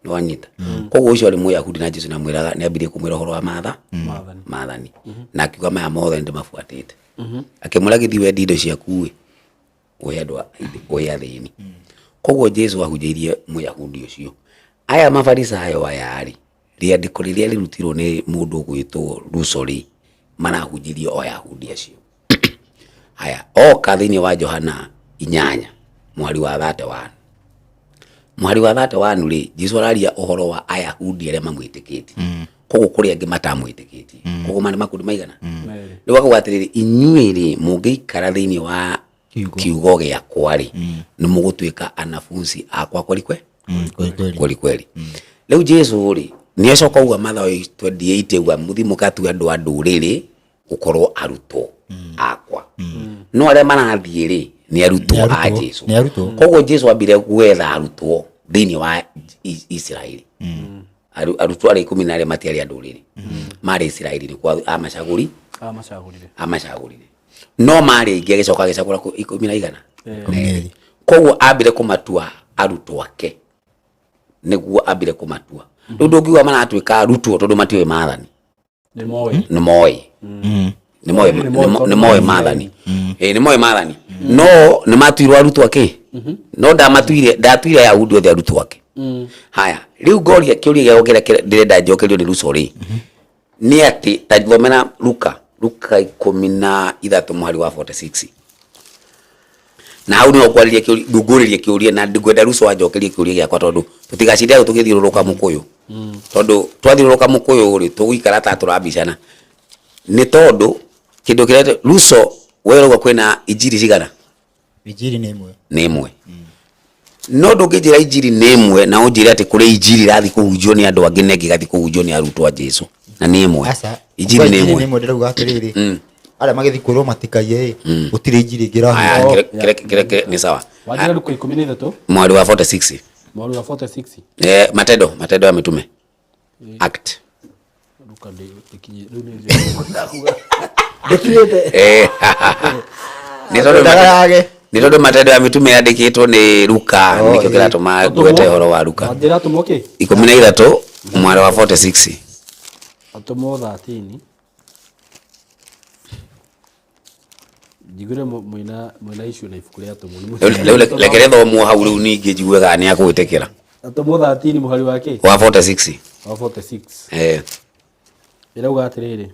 no anyita koguo ucio ari Muyahudi na Jesu na mwiraga ni ambirie kumwira horo wa mathani na akiuga maya mothe ndimafuatite akimwira githi wendi indo ciaku oya thini koguo Jesu ahunjirie Muyahudi ucio aya mafarisayo aya ari riandiko riria rirutirwo ni mundu gwitwo Rusori marahunjirio Ayahudi acio aya oka thiini wa Johana 8 mwari wa 31 ri Jesu araria uhoro wa Ayahudi aria mamwitikitie koguo kuri angi matamwitikitie koguo mani makundi maigana riu akaugatiriri inyui ri mungiikara thiini wa kiugo giakwa ri ni mugutuika anafunzi akwa kweli riu Jesu ri ni acoka uga Mathayo 28 uga muthi mukatu andu a nduriri ukorwo arutwo akwa no aria marathie ri ni arutwo a Jesu koguo Jesu ambire gwetha arutwo thiini wa Israeli arutwo aria 12 matiari a nduriri mari Israeli ni kwa amacaguri amacagurire no mari ingi agicoka agicagura 10 koguo ambire kumatua arutwo ake niguo ambire kumatua riu ndungiuga maratwika arutwo tondu matiwe maathani ni moi maathani ni moi maathani no ni matuirwo arutwo ake no ndatuire ya undu othe arutwo ake haya riu ngoria kiuria giongereke ndirenda njokerio ni Russo ri ni ati tathomera Luka 13 muhari wa 46 na hau ni okwaririe nguguririe kiuria na ngwenda Russo anjokerie kiuria giakwa tondu tutigacindira tugithiururuka mukuyu tondu twathiururuka mukuyu ri tuguikara ta turabicana ni tondu kindu kirete Russo weroga kwina injiri cigana injiri ni imwe no ndungijira injiri ni imwe na unjire ati kuri injiri rathi kuhunjio ni andu angi nengi gathi kuhunjio ni arutwo a Jesu na ni imwe injiri ni imwe ndirauga atiriri ara magithi kwirwo matikaye gutire injiri ngira kireke ni sawa wajira Luka 13 mwari wa 46 matendo ya mitume act Luka ndikinye ni tondu matendo ya mitume yandikitwo ni Luka nikio kiratuma gwete horo wa Luka 13 mwari wa 46 atomo 13 jigure muina issue na ifuku ria atomo lekere thomwo hau riu ningi njiguaga ni agwitikira atomo 13 muhari wake wa 46 irauga atiriri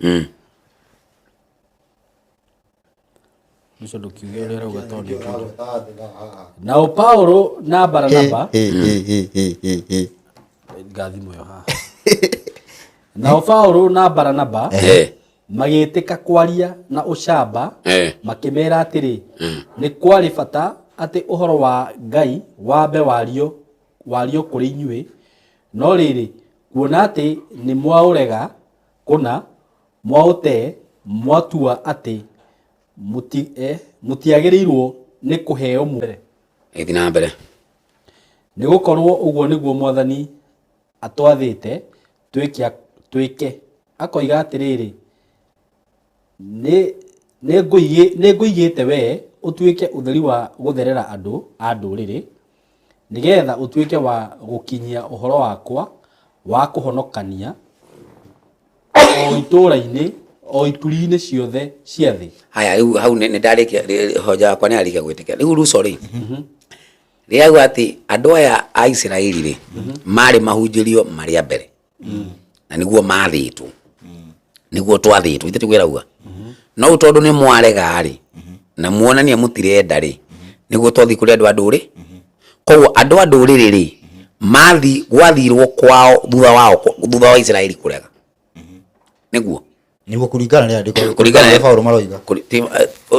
Russo ndukiuge uria rauga tondu nao Paulo na Baranaba gathi moyo ha nao Paulo na Baranaba magitika kwaria na ucamba makimera atiri ni kwari bata ati uhoro wa Ngai wambe wario kuri inyue no riri kuona ati ni mwaurega kuna mwaute mwatua ati mutiagirirwo ni kuheo mbere ithina mbere ni gukorwo uguo niguo mwathani atwathite twike akoiga atiriri ni nguigite we utuike utheri wa gutherera andu a nduriri nigetha utuike wa gukinyia uhoro wakwa wa kuhonokania o itura-ini o ituri-ini ciothe cia thi. Haya hau ni ndarikia hoja yakwa ni arikia gwitikia riu Russo ri riagu ati andu aya a Israeli ri mari mahunjirio maria mbere na niguo mathitwo niguo twathitwo ithe tigwirauga no tondu ni mwarega ri na muonania mutirenda ri niguo twathi kuri andu anduri koguo andu anduriri ri mathi gwathirwo kwao thutha wa Israeli kurega niguo kuringana ni andiko kuringana ni Paulo maroiga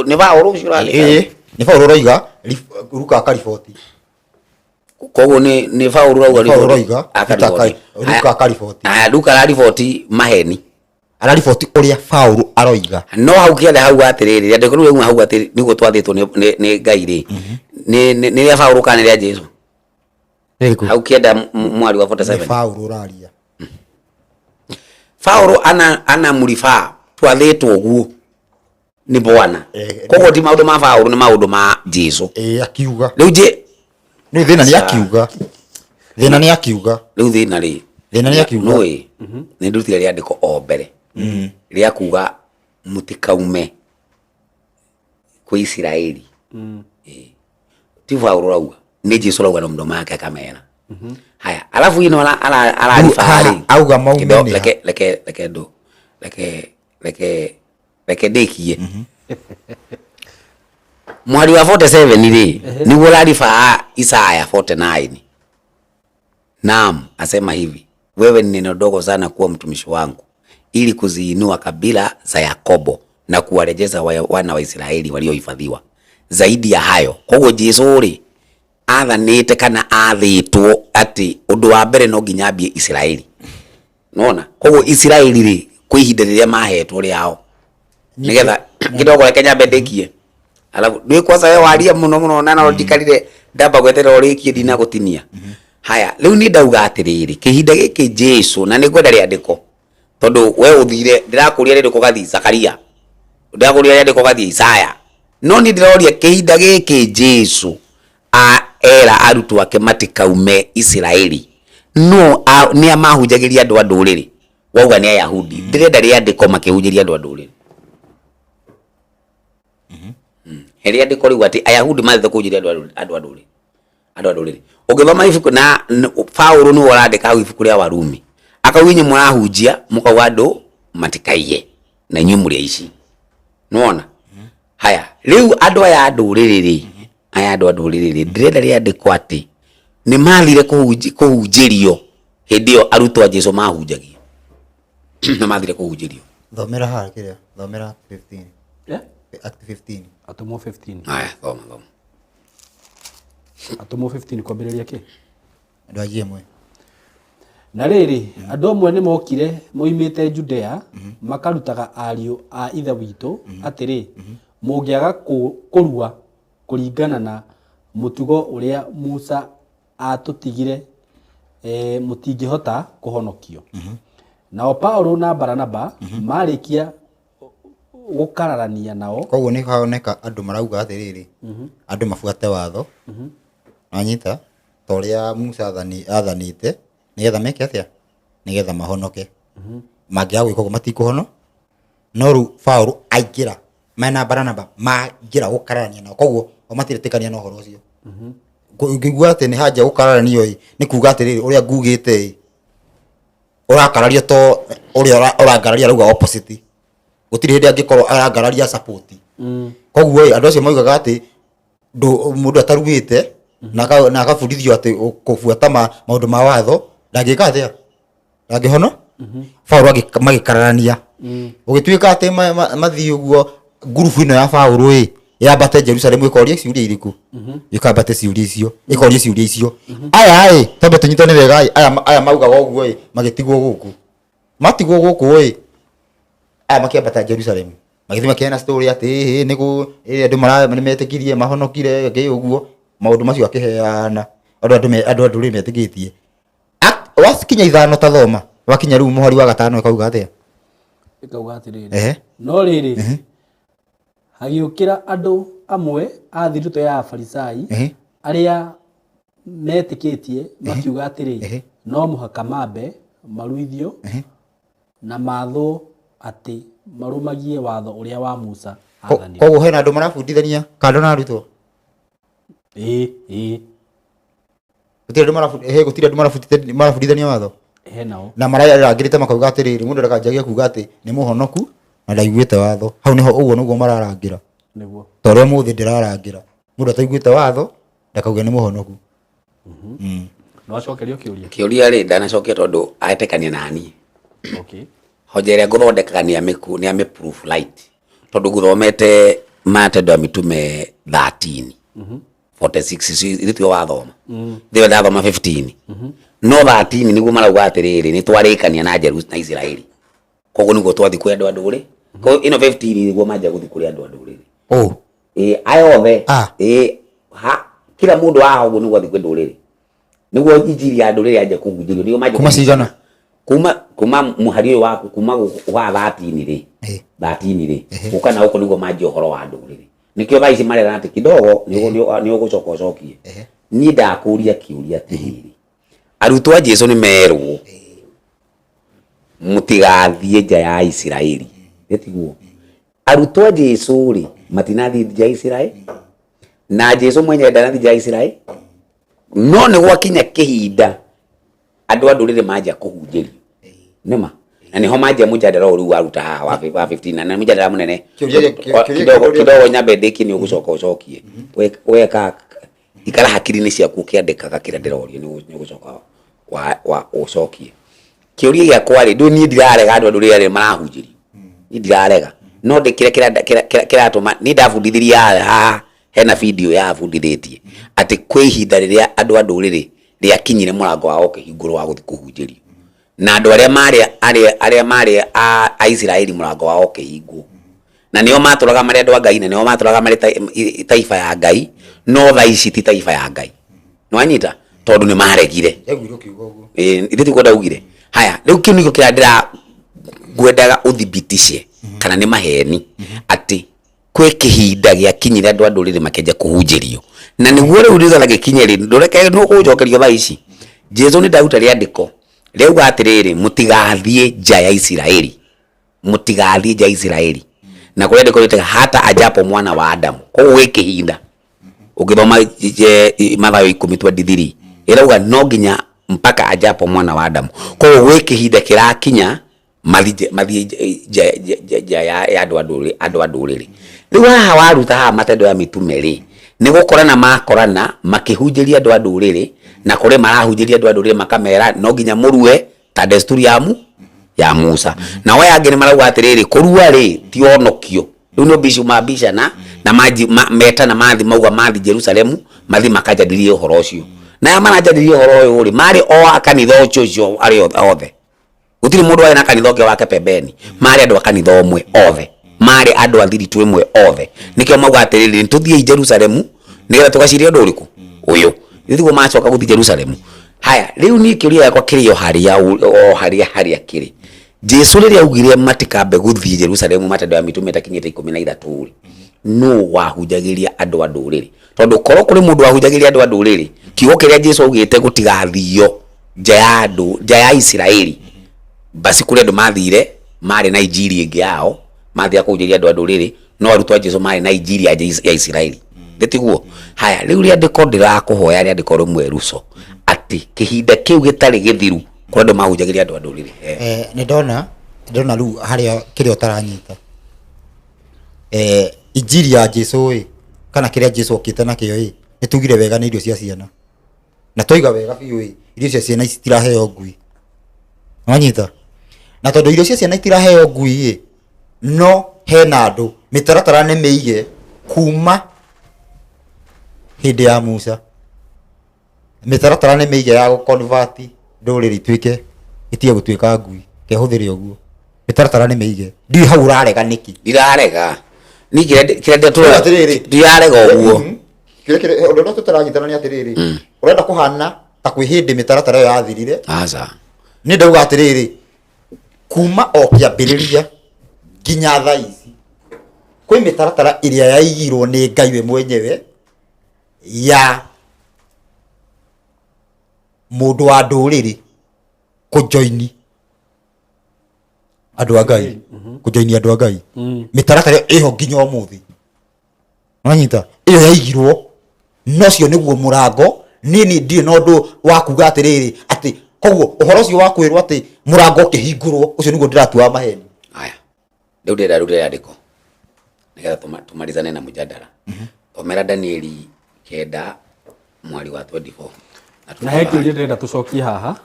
ni Paulo ucurali ni Paulo roiga Luka akariboti koguo ni Paulo roiga akariboti Luka akariboti Luka arariboti maheni arariboti uria Paulo aroiga no hau kiathe hau atiriri andiko riu hau atiri niguo twathitwo ni Ngai ri ni ria Paulo kana ria Jesu hau kienda mwari wa 47 Paulo raria Paulo ana murifa twathitwo guo ni Bwana koguo ti maundu ma Paulo ni maundu ma Jesu akiuga riu je ni thina ni akiuga riu thina ni akiuga no ni ndutire ria ndiko o mbere ria kuga mutikaume kwa Israeli ti Paulo rauga ni Jesu rauga na mdomo wake akamena haya alafu ino alifari auga maumeni leke dekie mwari wa 47 ri niguo alifaa Isaya 49 naam asema hivi wewe ni neno dogo sana kuwa mtumishi wangu ili kuziinua kabila za Yakobo na kuwarejeza wana wa Israeli waliohifadhiwa zaidi ya hayo koguo Jesu ri athanite kana athitwo ati undu wa mbere no nginyambie Israeli nona koguo Israeli ri kwihinda riria mahetwo riao nigetha kidogo reke nyambe ndekie alafu ndui kwanza we waria muno na no ndikarire ndamba gwetera urikie dina gutinia haya riu ni ndauga atiriri kihinda giki Jesu na ningwenda riandiko tondu we uthire ndirakuria ririko gathi Zakaria ndaguria yandiko gathie Isaya no ni ndiroria kihinda giki Jesu era arutwo ake matikaume Israeli no ni amahunjagiria andu anduriri wauga ni Ayahudi ndirenda riandiko makihunjiria andu anduriri heria ndiko riu ati Ayahudi mathe kuhunjiria andu anduriri ugithoma ibuku na Paulo ni urandika ibuku ria Warumi akawinyi murahunjia mukauga andu matikaiye na inyu muri ici nona haya riu andu aya nduriri aya andu nduriri ndirenda riandiko ati ni mathire kuhunjirio hindi yo arutwo a Jesu mahunjagia na mathire kuhunjirio thomera ha kiria thomera 15 Act 15 Atomo 15 haya thoma Atomo 15 kwambĩrĩria kĩ andu ajie mwe na rĩrĩ andũ amwe nĩ mokire moimĩte Judea makarutaga ariũ a ithe witũ atĩrĩ mũngĩaga kũrua kũringana na mũtugo ũrĩa Musa atũtigire mũtingĩhota kũhonokio nao Paulo na Baranaba marĩkia gukararania nao koguo ni kaoneka andu marauga atiriri andu mabuate watho anyita toria Musa athanite nigetha meke atia nigetha mahonoke mangia gwiko matikuhono no ru Paulo aingira mena Baranaba mangira gukararania nao koguo omatiretikania no horo ucio ngigua ati ni haja gukararania ni kuga atiriri uria ngugite urakararia to uria urangararia ruga opposite gutiri hindi angikorwo arangararia support koguo andu acio moigaga ati mundu atarugite na akabudithio ati kufuata maundu ma watho ndangika atia ndangihono Paulo magikararania ugituika ati mathii uguo ngurubu ino ya Paulo yambate Jerusalem ikoria ciuria iriku ikambate ciuria icio ikoria ciuria icio aya tambe tunyitane wega aya maugaga uguo magitigwo guku matigwo guku aya makiambata Jerusalem magithima kiana story ati nigu andu maramenetikirie mahonokire ngi uguo maundu macio akiheana andu metikitie wakinya ithano ta thoma wakinya riu muhari wa gatano ikauga atia ikauga atiriri no riri hagiukira andu amwe a thiruto ya Farisai aria metikitie makiuga atiriri no muhaka mambe maruithio na matho ati marumagie watho uria wa Musa athanire koguo hena andu marabundithania kando na arutwo gutiri andu marabundithania watho henao na mararangirite makauga atiriri mundu ndakanjagia kuga ati ni muhonoku na ndaiguite watho hau niho uguo nuguo mararangira niguo toria muthi ndirarangira mundu ataiguite watho ndakauga ni muhonoku no acokerio kiuria ri ndanacokia tondu aetekania nani okay hojere guthondekaga ni ame proof light tondu guthomete Matendo ya Mitume 13 46 ithio wathoma thio ndathoma 15 no 13 niguo marauga atiriri ni twarikania na Jerusalem na Israeli koguo niguo twathi kwi andu anduri ko ino 15 niguo manja guthi kuri andu anduri ayothe ha kila mundu aho uguo niguo athi kwi nduriri niguo injiri ya nduriri anje kungujirio niguo manja kuma cigana kuma muhari waku kuma wa 13 ri 13 ri ukana uko niguo maji uhoro wa nduriri nikio thaici marera ati kidogo ni ugucoka ucokie ni ndakuria kiuria tiriri arutwo a Jesu ni merwo mutigathie nja ya Israeli etiguo arutwo a Jesu ri matinathi nja ya Israeli na Jesu mwenye ndanathi nja ya Israeli no ni gwakinya kihinda andu andurire manja kuhunjirio nima na niho manja mujadala uru waruta haha wa 15 na mujadala munene kidogo nyambe ndiki ni ugucoka ucokie weka ikara hakiri-ini ciaku ukiandikaga kira ndirorio ni ugucoka wa ucokie kiuria giakwa ri ndu ni ndirarega andu andurire marahunjirio ni ndirarega no ndikire kiratuma ni ndabundithiria haha hena video ya bundithitie ati kwi ihinda riria andu andurire riakinyire murango wao kihinguro wa guthi kuhunjirio na andu aria mari a Israeli murango wao kihingwo na nio maturaga mari andu a Ngai na nio maturaga mari taifa ya Ngai no thaici ti taifa ya Ngai no anyita tondu ni maregire egwiro kiugo uguo ithithi kwenda ugire haya riu kiu niko kira ndira ngwendaga uthibitishe kana ni maheni ati kwe kihinda gya kinyira andu andurire makenja kuhunjirio na niguo riu ritha gikinyiri ndureke no kujokerio thaa ici Jesu ni ndauta riandiko riuga atiriri mutigathie nja ya Israeli mutigathie nja ya Israeli na kuria ndiko ritaga hata ajapo mwana wa Adamu koguo kihinda ukithoma Mathayo 10:23 irauga no nginya mpaka ajapo mwana wa Adamu koguo kihinda kirakinya mathi ya andu anduriri riu haha waruta haha matendo ya mitume ri ni gukorana makorana makihunjiria andu anduriri na kure marahunjiria andu anduriri makamera no nginya murue ta desturi ya Musa na we angi ni marauga atiriri kurua ri ti onokio riu no bishu mabisha na maji meta na mathi mauga mathi Jerusalemu mathi makajadirie uhoro ucio na manajadirie uhoro uyu ri mari o akanitha ucio ari othe gutiri mundu ari na kanitha ke wake pembeni mari andu akanitha omwe othe mari andu athiri twimwe othe nikio mauga atiriri tuthie Jerusalemu nigetha tugacirie undu uriku uyu thiguo macoka guthie Jerusalemu haya riu ni kiuria yakwa kirio haria kiri Jesu riria augire matikambe guthie Jerusalemu matendo ya mitume takinyite 13 no wahunjagiria andu anduriri tondu korwo kuri mundu wahunjagiria andu anduriri kiugo kiria Jesu augite gutigathio nja ya Israeli basi kuri andu mathire mari Nigeria ingi yao mathia kuhunjagia andu anduriri no arutwo a Jesu mari Nigeria ya Israeli ndetiguo haya riu ria ndiko ndirakuhoya ria ndiko rumwe ruso ati kihinda kiu gitari githiru kuri andu mahunjagiria andu anduriri ni ndona riu haria kirio taranyita injiri ya Jesu kana kiria Jesu okite na kio ni tugire wega ni irio cia ciana na toiga wega biu irio cia ciana itiraheo ngui wanyita na tondu irio cia ciana itiraheo ngui no hena andu mitaratara ni meige kuma hindi ya Musa mitaratara ni meige ya convert nduriri twike itie gutwika ngui kehuthire uguo mitaratara ni meige ndi hau urarega niki ndirarega ni kirenda tu ndirarega uguo kire undu no tutaranyitana ni atiriri urenda kuhana ta kwi hindi mitaratara ya athirire aza ni ndauga atiriri kuma o kiambiriria nginya thaa ici kwi mitaratara iria yaigirwo ni Ngai we mwenyewe ya mundu wa nduriri kujoini andu a Ngai kujoini andu a Ngai mitaratara iho nginya umuthi wanyita iyo yaigirwo nocio niguo murango nini ndi no ndu wa kuga atiriri ati koguo uhoro ucio wa kwirwo ati murango ukihingurwo ucio niguo ndiratua maheni haya ndio ndirarudira andiko nigetha tumalizane na mujadala omera Danieli 9 mwari wa 24 na heki uria ndenda tucokie haha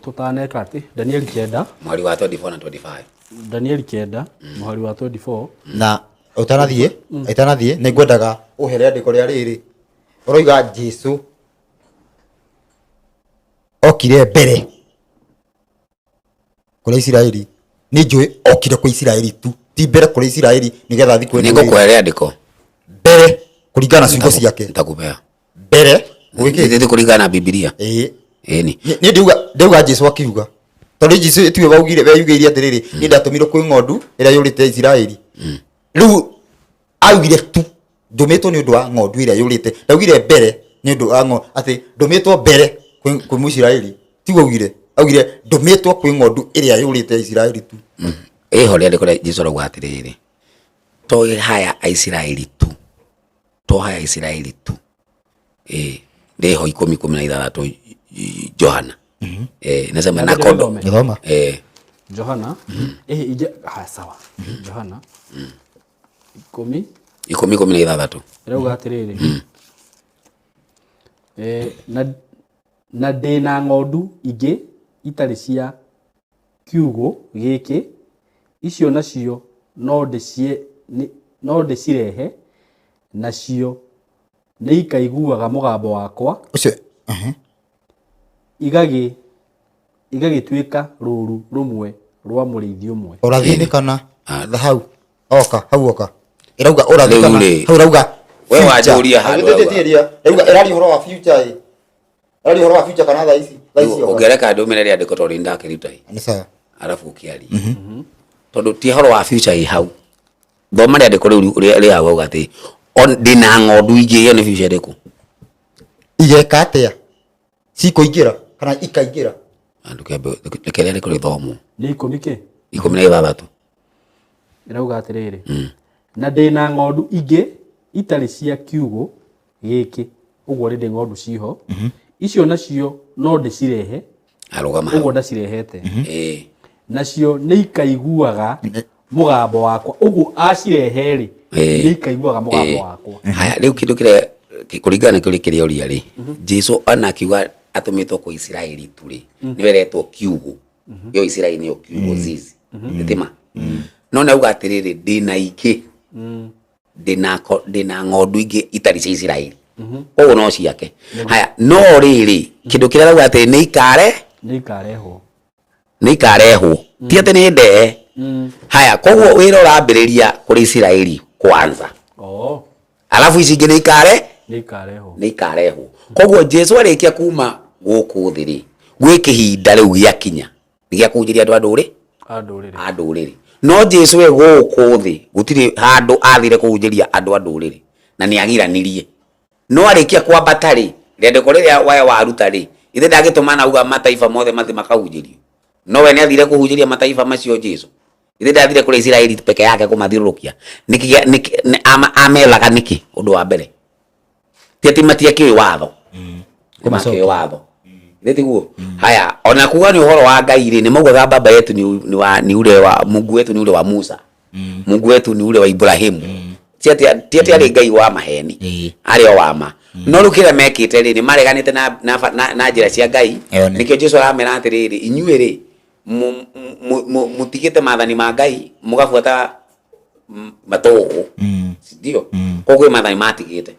tutaneka ati Danieli 9 mwari wa 24 na 25 Danieli 9 mwari wa 24 na utanathie ni ngwendaga uhere andiko ria riri uroiga Jesu okire mbere kuri Israeli ni njui okire kwa Israeli tu ti mbere kuri Israeli nigetha thiku ningo kwere andiko mbere kuringana ciugo ciake nitakupea mbere wiki kuringana na Biblia ni ndiuga Jesu akiuga tondu Jesu etiwe baugire beyugire atiriri ni ndatumirwo kwi ng'ondu ira yurite Israeli riu augire tu ndumitwo ni undu wa ng'ondu ira yurite ndaugire mbere ni undu wa ng'ondu ati ndumitwo mbere kwi Muisraeli tigo augire ndumitwo kwi ng'ondu ira yurite Israeli tu hore andiko ria Jesu arauga atiriri to haya Israeli tu ndeho 10:16 Johana nasema na kodo Johana sawa Johana 10:16 rauga atiriri na ndina ng'ondu ingi itari cia kiugo giki icio nacio no ndicirehe nacio ni ikaiguaga mugambo wakwa ucio igagituika ruru rumwe rwa murithi umwe urathini kana hau oka irauga urathini kana hau rauga wewe wajuria hau rauga irari horo wa future kana thaa ici ugereka ndumireri andiko tori ndakiruta ni sawa arafu ukiari tondu ti horo wa future i hau thoma ria ndiko ri hau gati on dina ng'ondu ingi yo ni future ndiko igeka atia cikuingira kana ikaingira andu kembe lekeria ndiko rithomo ni ikomike 16 irauga atiriri na ndina ng'ondu ingi itari cia kiugo giki uguo rindi ng'ondu ciho icio nacio no ndicirehe arugama uguo ndacirehete nacio nĩ ikaiguaga mũgambo wakwa uguo acirehe ri nĩ ikaiguaga mũgambo wakwa haya riu kindu kire kuringana na kire oria ri Jesu anakiuga atumitwo kwa Israeli tu ri ni weretwo kiugo yo Israeli ni kiugo zizi nditima no nauga atiriri ndina ingi ndina ng'ondu ingi itari cia Israeli uguo no ciake haya no riri kindu kire rauga ati ni ikarehwo ti ati ni ndee haya koguo wira urambiriria kuri Israeli kwanza alafu ici ingi ni ikarehwo koguo Jesu arikia kuma guku thiri gwi kihinda riu giakinya nigia kunjiria andu nduriri no Jesu we guku thi gutiri handu athire kunjiria andu nduriri na ni agiranirie no arikia kwambata ri riandiko riria waya waruta ri ithe ndagitumana uga mataifa mothe mathi makahunjirio no we ni athire kuhunjiria mataifa macio Jesu ithe ndathire kuri Israeli peke yake kumathirurukia niki amelaga niki undu wa mbere ti matia ki watho kumake watho ithe tiguo haya ona kuga ni uhoro wa Ngai ri ni maugaga baba yetu ni ule wa Mungu wetu ni ule wa Musa Mungu wetu ni ule wa Ibrahimu ti ari Ngai wa maheni ari o wama no rukira mekite ri ni mareganite na njira cia Ngai nikio Jesu aramera atiriri inyue ri mutigite mathani ma Ngai mugafuata matogo ndio koguo mathani matigite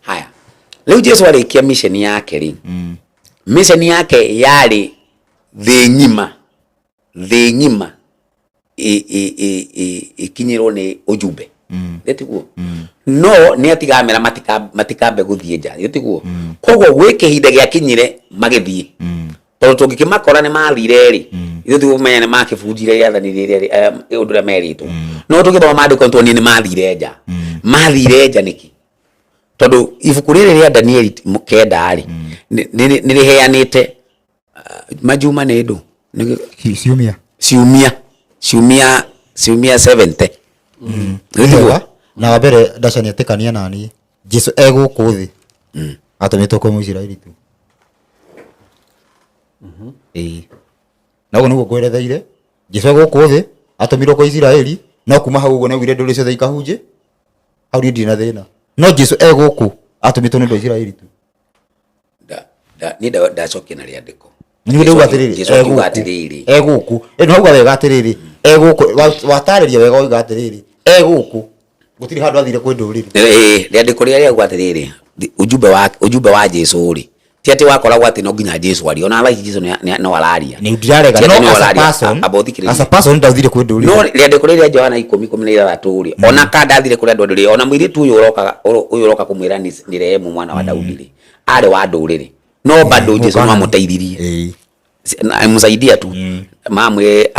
haya leo Jesu alikia mission yake ri mission yake yari thi ngima ikinyirwo ni ujumbe ndetiguo no ni atigamera matikambe guthie nja ndetiguo koguo gwi kihinda giakinyire magithie tondu tungikimakora ni mathire ri ithu tumenya ni makibunjire yathani riria undu ria meritwo no tugithoma maandiko ntoni ni mathire nja niki tondu ibuku riri ria Danieli kenda ri ni riheanite majuma ni ndu ciumia 70 na wabere ndacani atikania nani Jesu eguku thi atumitwo kwa Muisiraeli tu naguo niguo ngweretheire Jesu eguku thi atumirwo kwa Israeli no kuma hau uguo naugire nduri ciothe ikahunje hau ndina thina no Jesu eguku atumitwo ni Israeli tu ni ndacokia na riandiko ni ndauga atiriri eguku eno hauga wega atiriri eguku watariria wega oiga atiriri eguku gutiri handu athire kwi nduriri riandiko ria riauga atiriri ujumbe wa Jesu ri ti ati wakoragwo ati no nginya Jesu ari ona like Jesu no araria ni ndirarega no as a person ndathire kwi nduriri no riandiko ria Johana 10:13 ri ona ka ndathire kuri andu nduriri ona mwiri tu uyu uroka kumwira ni Rehemu mwana wa Daudi ri ari wa nduriri no bado Jesu no amuteithirie musaidia tu mamwe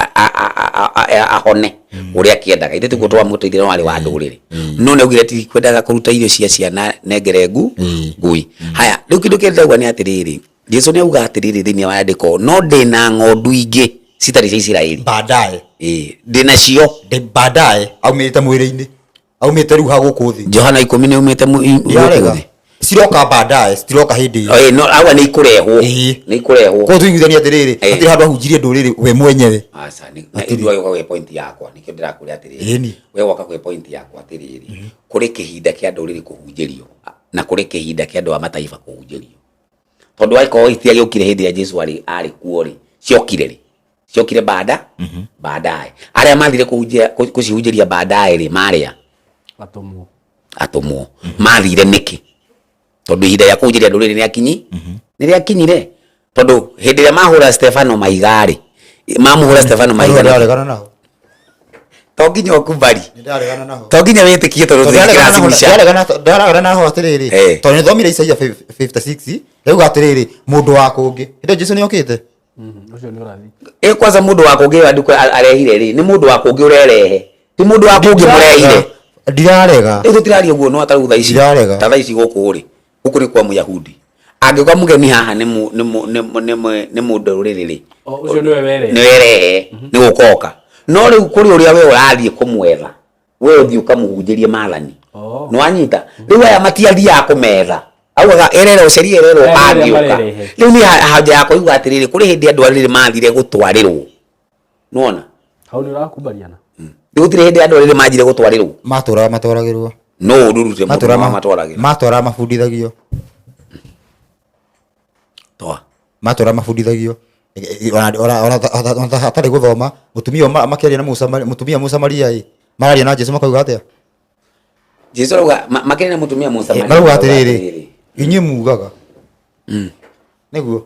ahone uria kiendaga ithe tiguo twamuteithira wali wa nduriri no neugire ti kwendaga kuruta irio cia ciana nengere ngui haya riu kindu kiendagwa ni atiriri Jesu neuga atiriri thiini wa andiko no ndina ng'ondu ingi citari cia Israeli baadaye ndina cio baadaye aumite mwiri-ini aumite riu haguku thi Johana 10 ni aumite mwiri siroka baadaye stiroka hindi no awa ni kurehwo ko tuiguithania atiriri atiri handu ahunjirie nduriri we mwenyewe asa ni ndio kwa point yakwa nikio ndirakuria atiriri we waka kwa point yakwa atiriri kuri kihinda kia nduriri kuhunjirio na kuri kihinda kia andu a mataifa kuhunjirio tondu aiko itia giukire hindi ya Jesu ari kuori ciokire baadaye aria mathire kucihunjiria baadaye ri maria atumwo mathire niki tondu ihinda ya kunjiria nduriri ni riakinyire tondu hindi ria mahura Stefano maigari mamuhura Stefano maigari ndaregana naho to nginya okubari ndaregana naho to nginya witikie tondu ndaregana naho atiriri tondu ni thomire Isaia 56 reu atiriri mundu wa kungi ndo Jesu ni okite Ucio ni urathi. Kwanza mundu wa kungi andu arehire ri ni mundu wa kungi urerehe ti mundu wa kungi murehire ndirarega tutiraria uguo no ataru tha ici ta tha ici guku ri guku ni kwa muyahudi angikuwa mugeni haha ni mundu riri ri ucio ni werehe ni werehe ni gukoka no riu kuri uria we urathie kumwetha we uthii ukamuhunjirie maathani no anyita riu aya matiathia kumetha auga erero ceria erero angioka riu ni haja yako igu atiriri kuri hindi andu ariri mathire gutwarirwo nona hau ni urakubaliana riu tire hindi andu ariri mathire gutwarirwo matwaragirwo no ururute matwaragirwo matwara mabundithagio matwara mabundithagio ona hatari guthoma mutumia makiaria na mutumia Musa Maria mararia na Jesu makauga atia Jesu auga makiaria na mutumia Musa Maria marauga atiriri inyi mugaga niguo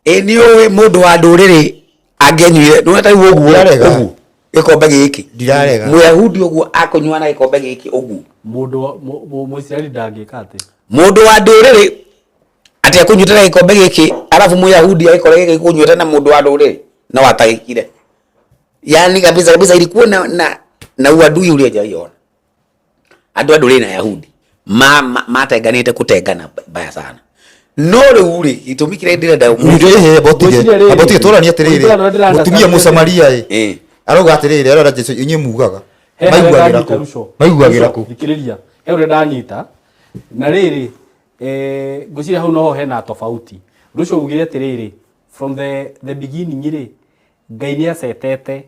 ni uwe mundu wa nduriri angenyuire no atari uguo gikombe giki ndirarega muyahudi uguo akunywa na gikombe giki uguo mundu muisraeli ndangika ati mundu wa nduriri ati akunyuira gikombe giki alafu muyahudi aikore giki kunyuira na mundu wa nduriri na watagikire yani kabisa ilikuwa na uadui ule hajaiona andu nduriri na yahudi mateganite kutengana baya sana no riu ri itumikire ndirenda abotige turania atiriri mutumia Musa Maria arauga atiriri arora Jesu inyi mugaga maiguagira ku thikiriria he ndanyita na riri ngwiciria hau noho hena tofauti rucio ugire atiriri from the beginning ri Ngai ni acetete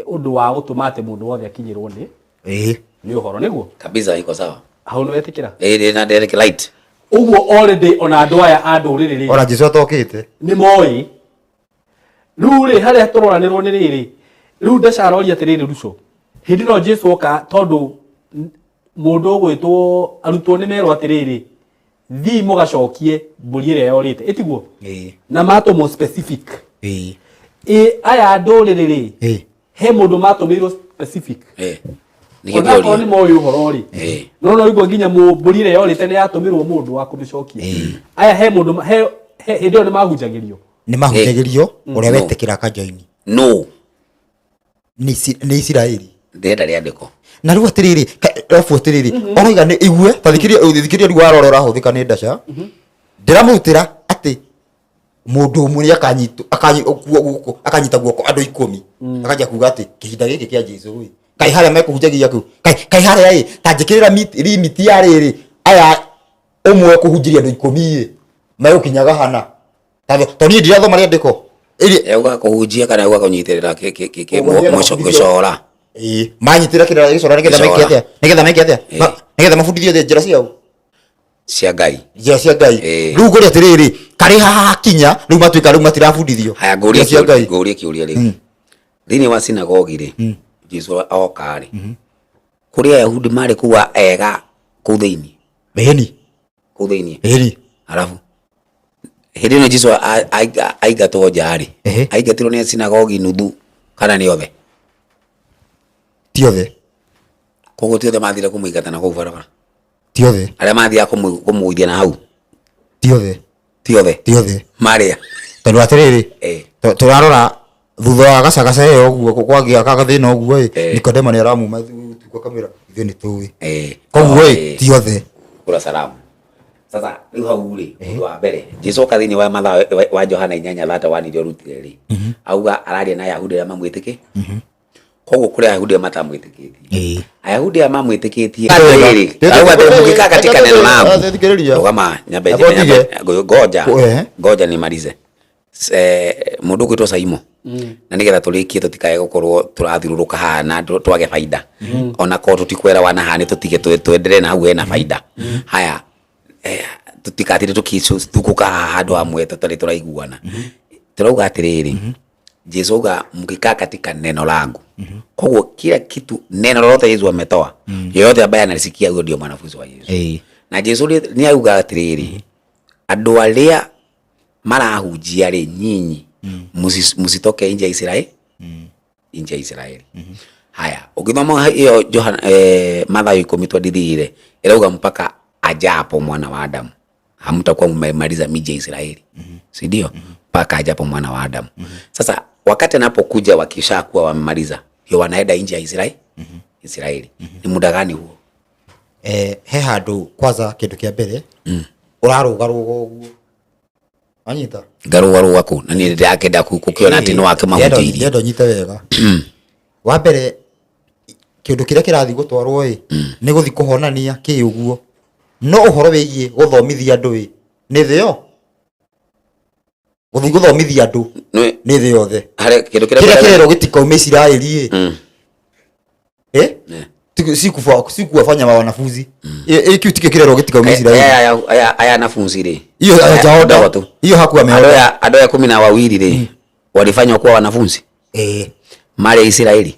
undu wa gutuma ati mundu wothe akinyirwo ni uhoro niguo kabisa iko sawa hau no wetikira na Derek Light uguo already ona andu aya andu riri ona Jesu atokite ni moi riu ri haria turoranirwo ni riri riu ndacaroria atiriri rucio hindi no Jesu oka tondu mundu ugwitwo arutwo ni merwo atiriri thi mugacokie mburi ire yorite itiguo na mato specific aya andu riri he mundu matumirwo specific Nikigioria ni moyo uhoro ri no igwa nginya mburi ire yorite ni yatumirwo mundu wa kumicokia aya he mundu hindi ni mahunjagirio uria wetikira kajoini no ni Israeli ndenda riandiko na riu atiriri rafu atiriri oiga ni igue tathikiria riu warora huthika ni ndaca ndiramutira ati mundu umwe akanyita guoko andu 10 akaja kuga ati kihinda giki kia Jesu wi kai haria mekuhunjagia ku kai haria tanjikirira limit ya riri aya umwe kuhunjiria andu 10 megukinyaga hana to ni ndirathoma riandiko yauga kuhunjia kana yauga kunyitirira gicora manyitira kira gicora nigetha meke atia nigetha mabundithio njira ciao cia Ngai cia Ngai riu ngori atiriri kari haha kinya riu matuika riu matirabundithio haya ngoria kiuria ri thini wa sinagogi ri Jesu oka ri kuria Yahudi mari kuwa ega ku thiini ku thiini alafu hindi no Jesu aigatwo njari aigatirwo ni sinagogi nuthu kana ni othe tiothe koguo tiothe mathire kumuigata na kuu barabara tiothe aria mathia kumuithia na hau tiothe maria tondu atiriri turarora thutha wa gacagaca io guo kwagia kagathina uguo Nikodemo ni aramuma kwa kamera ithe ni tuwi koguo tiothe kura salamu sasa riu hau ri wa mbere Jesu kathini wa matha wa Johana 8:31 ndio rutire ri auga araria na Yahudi aria mamwitike koguo kuri Ayahudi matamwitikitie Ayahudi mamwitikitie auga mukika katika neno langu kama nyabe goja nimalize mundu gwitwo Saimo na nigetha turikie tutikae gukorwo turathiruruka hana twage faida ona ko tutikwera wana hane tutige twendere na hau hena faida haya tutikatire tukisuka handu hamwe tutari turaiguana turauga atiriri Jesu auga mkikaa katika neno langu koguo kila kitu neno lolote Yesu ametoa yote ambaye analisikia huyo ndio mwanafunzi wa Yesu na Jesu ni auga atiriri andu aria marahunjia ri nyinyi musitoke nje ya Israeli nje ya Israeli haya ukithoma hiyo Mathayo 10:23 irauga mpaka ajapo mwana wa Adamu hamtakuwa mmemaliza miji ya Israeli si ndio mpaka ajapo mwana wa Adamu. Sasa wakati anapokuja wakishakuwa wamemaliza, hiyo wanaenda nje ya Israeli. Ni muda gani huo? He handu kwanza kindu kia mbere urarugaruga uguo anyita garugaruga ku na ni ndakenda kukiona ati no wake mahutiri yendo nyite wega wa mbere kindu kiria kirathi gutwarwo ni guthi kuhonania ki uguo no uhoro wigie guthomithia andu ni thio guthi guthomithia andu ni thio yothe hare kindu kiria kirero gitikauma Israeli sikuwafanya wanafunzi kitu kirero gitikauma Israeli aya wanafunzi ri hiyo hajaoda hiyo hakuwa ameoda adoya 12 ri walifanywa kuwa wanafunzi mali Israeli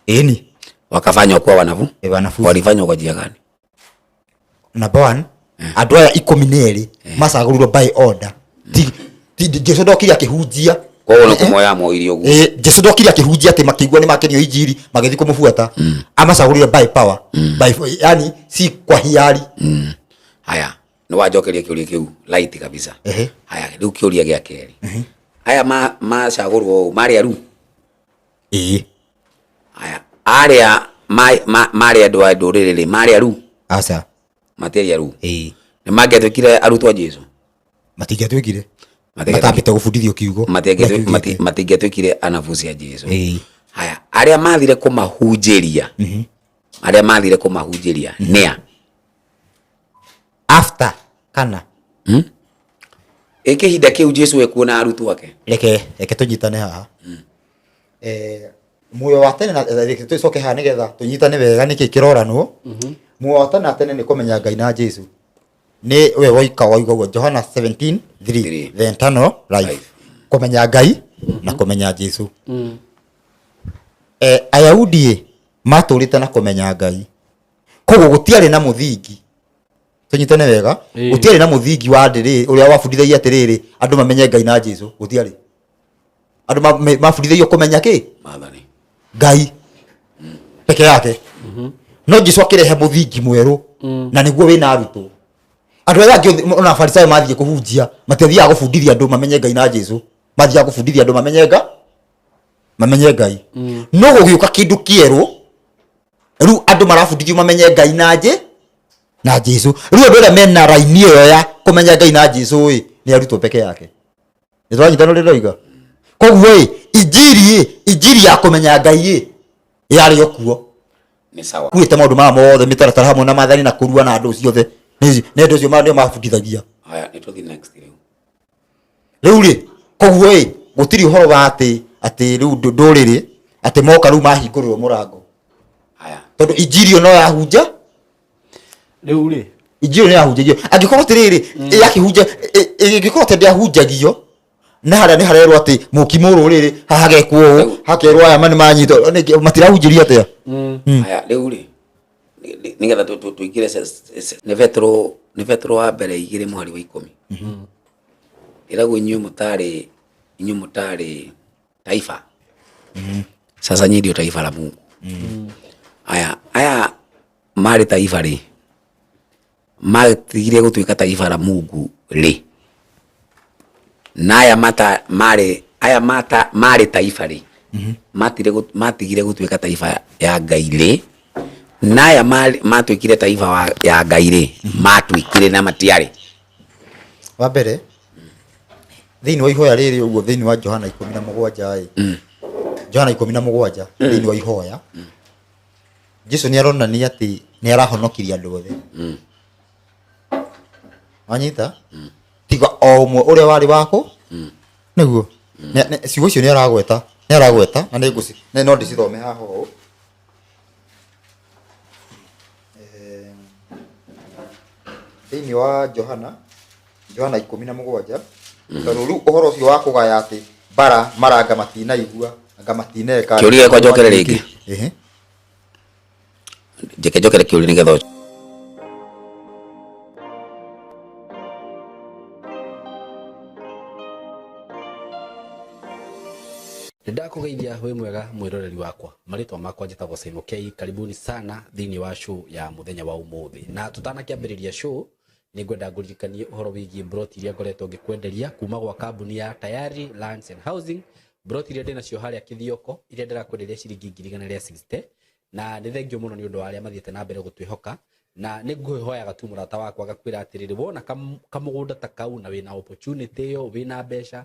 ni wakafanywa kuwa wanafunzi walifanywa kwa njia gani? Number 1 adoya 12 masaguriro by order Jesu ndokire akihunjia kwa hiyo kumoya moirio guo Jesu ndokire akihunjia ati makigwa ni makenio injiri magithi kumufuata amasaguriro by power by yani si kwa hiari haya no wajokeria kiuria kiu light kabisa haya riu kiuria gia keri haya macagurwo mari aru haya aria mari andu a nduriri mari aru asa materi aru ni mangetwikire arutwa Jesu matingetwikire matambite gubundithio kiugo matingetwikire anafunzi a Jesu haya aria mathire kumahunjiria nia after kana ikihinda kiu Jesu ekuona arutwo ake reke tunyitane haha muoyo wa tene na tucoke haha nigetha tunyitane wega niki kiroranwo muoyo wa tene ni kumenya Ngai na Jesu ni we woika waigwa Johana 17:3 the eternal life kumenya Ngai na kumenya Jesu Ayahudi maturite na kumenya Ngai koguo gutiari na muthingi tunyitane wega gutiari na muthingi wa ndiri uria wabundithagia atiriri andu mamenye Ngai na Jesu gutiari andu mabundithagio kumenya ki mathani Ngai peke yake no Jesu akirehe muthingi mweru na niguo wina arutwo andu aya angi ona Farisayo mathie kuhunjia matethia gubundithia andu mamenye Ngai na Jesu mathia gubundithia andu mamenye Ngai no gugiuka kindu kieru riu andu marabundithio mamenye Ngai na Jesu riu andu aria mena raini iyo ya kumenya Ngai na Jesu ni arutwo peke yake nitwanyitana riroiga koguo injiri ya kumenya Ngai yari okuo ni sawa kuite maundu ma mothe mitaratara hamwe na mathani na kurua na andu ciothe ni andu cio ndio mabundithagia haya nituthi next riu ri koguo gutiri uhoro wa ati riu nduriri ati moka riu mahingurwo murango haya tondu injiri no yahunja riu ri injiri no yahunjagio angikorwo tiriri yakihunja ingikorwo tende ahunjagio na hara ni harerwo ati mukimuru riri hagekwo hakerwo aya mani manyito matirahunjiria atia haya riu ri nigetha tuigire ni Petro wa mbere igire mwari wa 10 irago inyu mutari taifa sasa nyinyi ndio taifa la Mungu aya mari taifa ri matigire gutuika taifa la Mungu ri naya mari taifa ri matigire gutuika taifa ya Ngai ri naya matwikire taifa ya Ngai ri matwikire na matiari wa mbere thini wa ihoya riri uguo thini wa Johana 17 Johana 17 thini wa ihoya Jesu ni aronania ati ni arahonokiria andu othe anyita tiga o umwe uria wari wako niguo ciugo icio ni aragweta na ni nguci no ndicithome haha o thini wa Johana 17 tondu riu uhoro ucio wa kugaya ati bara maranga matinaigua anga matineka kiuria kwa jokere ringi jokere kiuria nigetho Ndakugeithia we mwega mwiroreri wakwa maritwa makwa njitagwo Simon K karibuni sana thini wa show ya muthenya wa umuthi na tutanakiambiriria show ni ngwenda ngurikanie uhoro wigie broti iria ngoretwo ngikwenderia kuma gwa kambuni ya Tayari Lands and Housing. Broti iria ndina cio haria Kithioko iria ndirakwenderia ciringi 160 na ni thengio muno ni undu wa aria mathiete na mbere gutwihoka na ni ngwihoyaga tu murata wakwa gakwira atiriri wona kamugunda ta kau na wina opportunity yo wina besha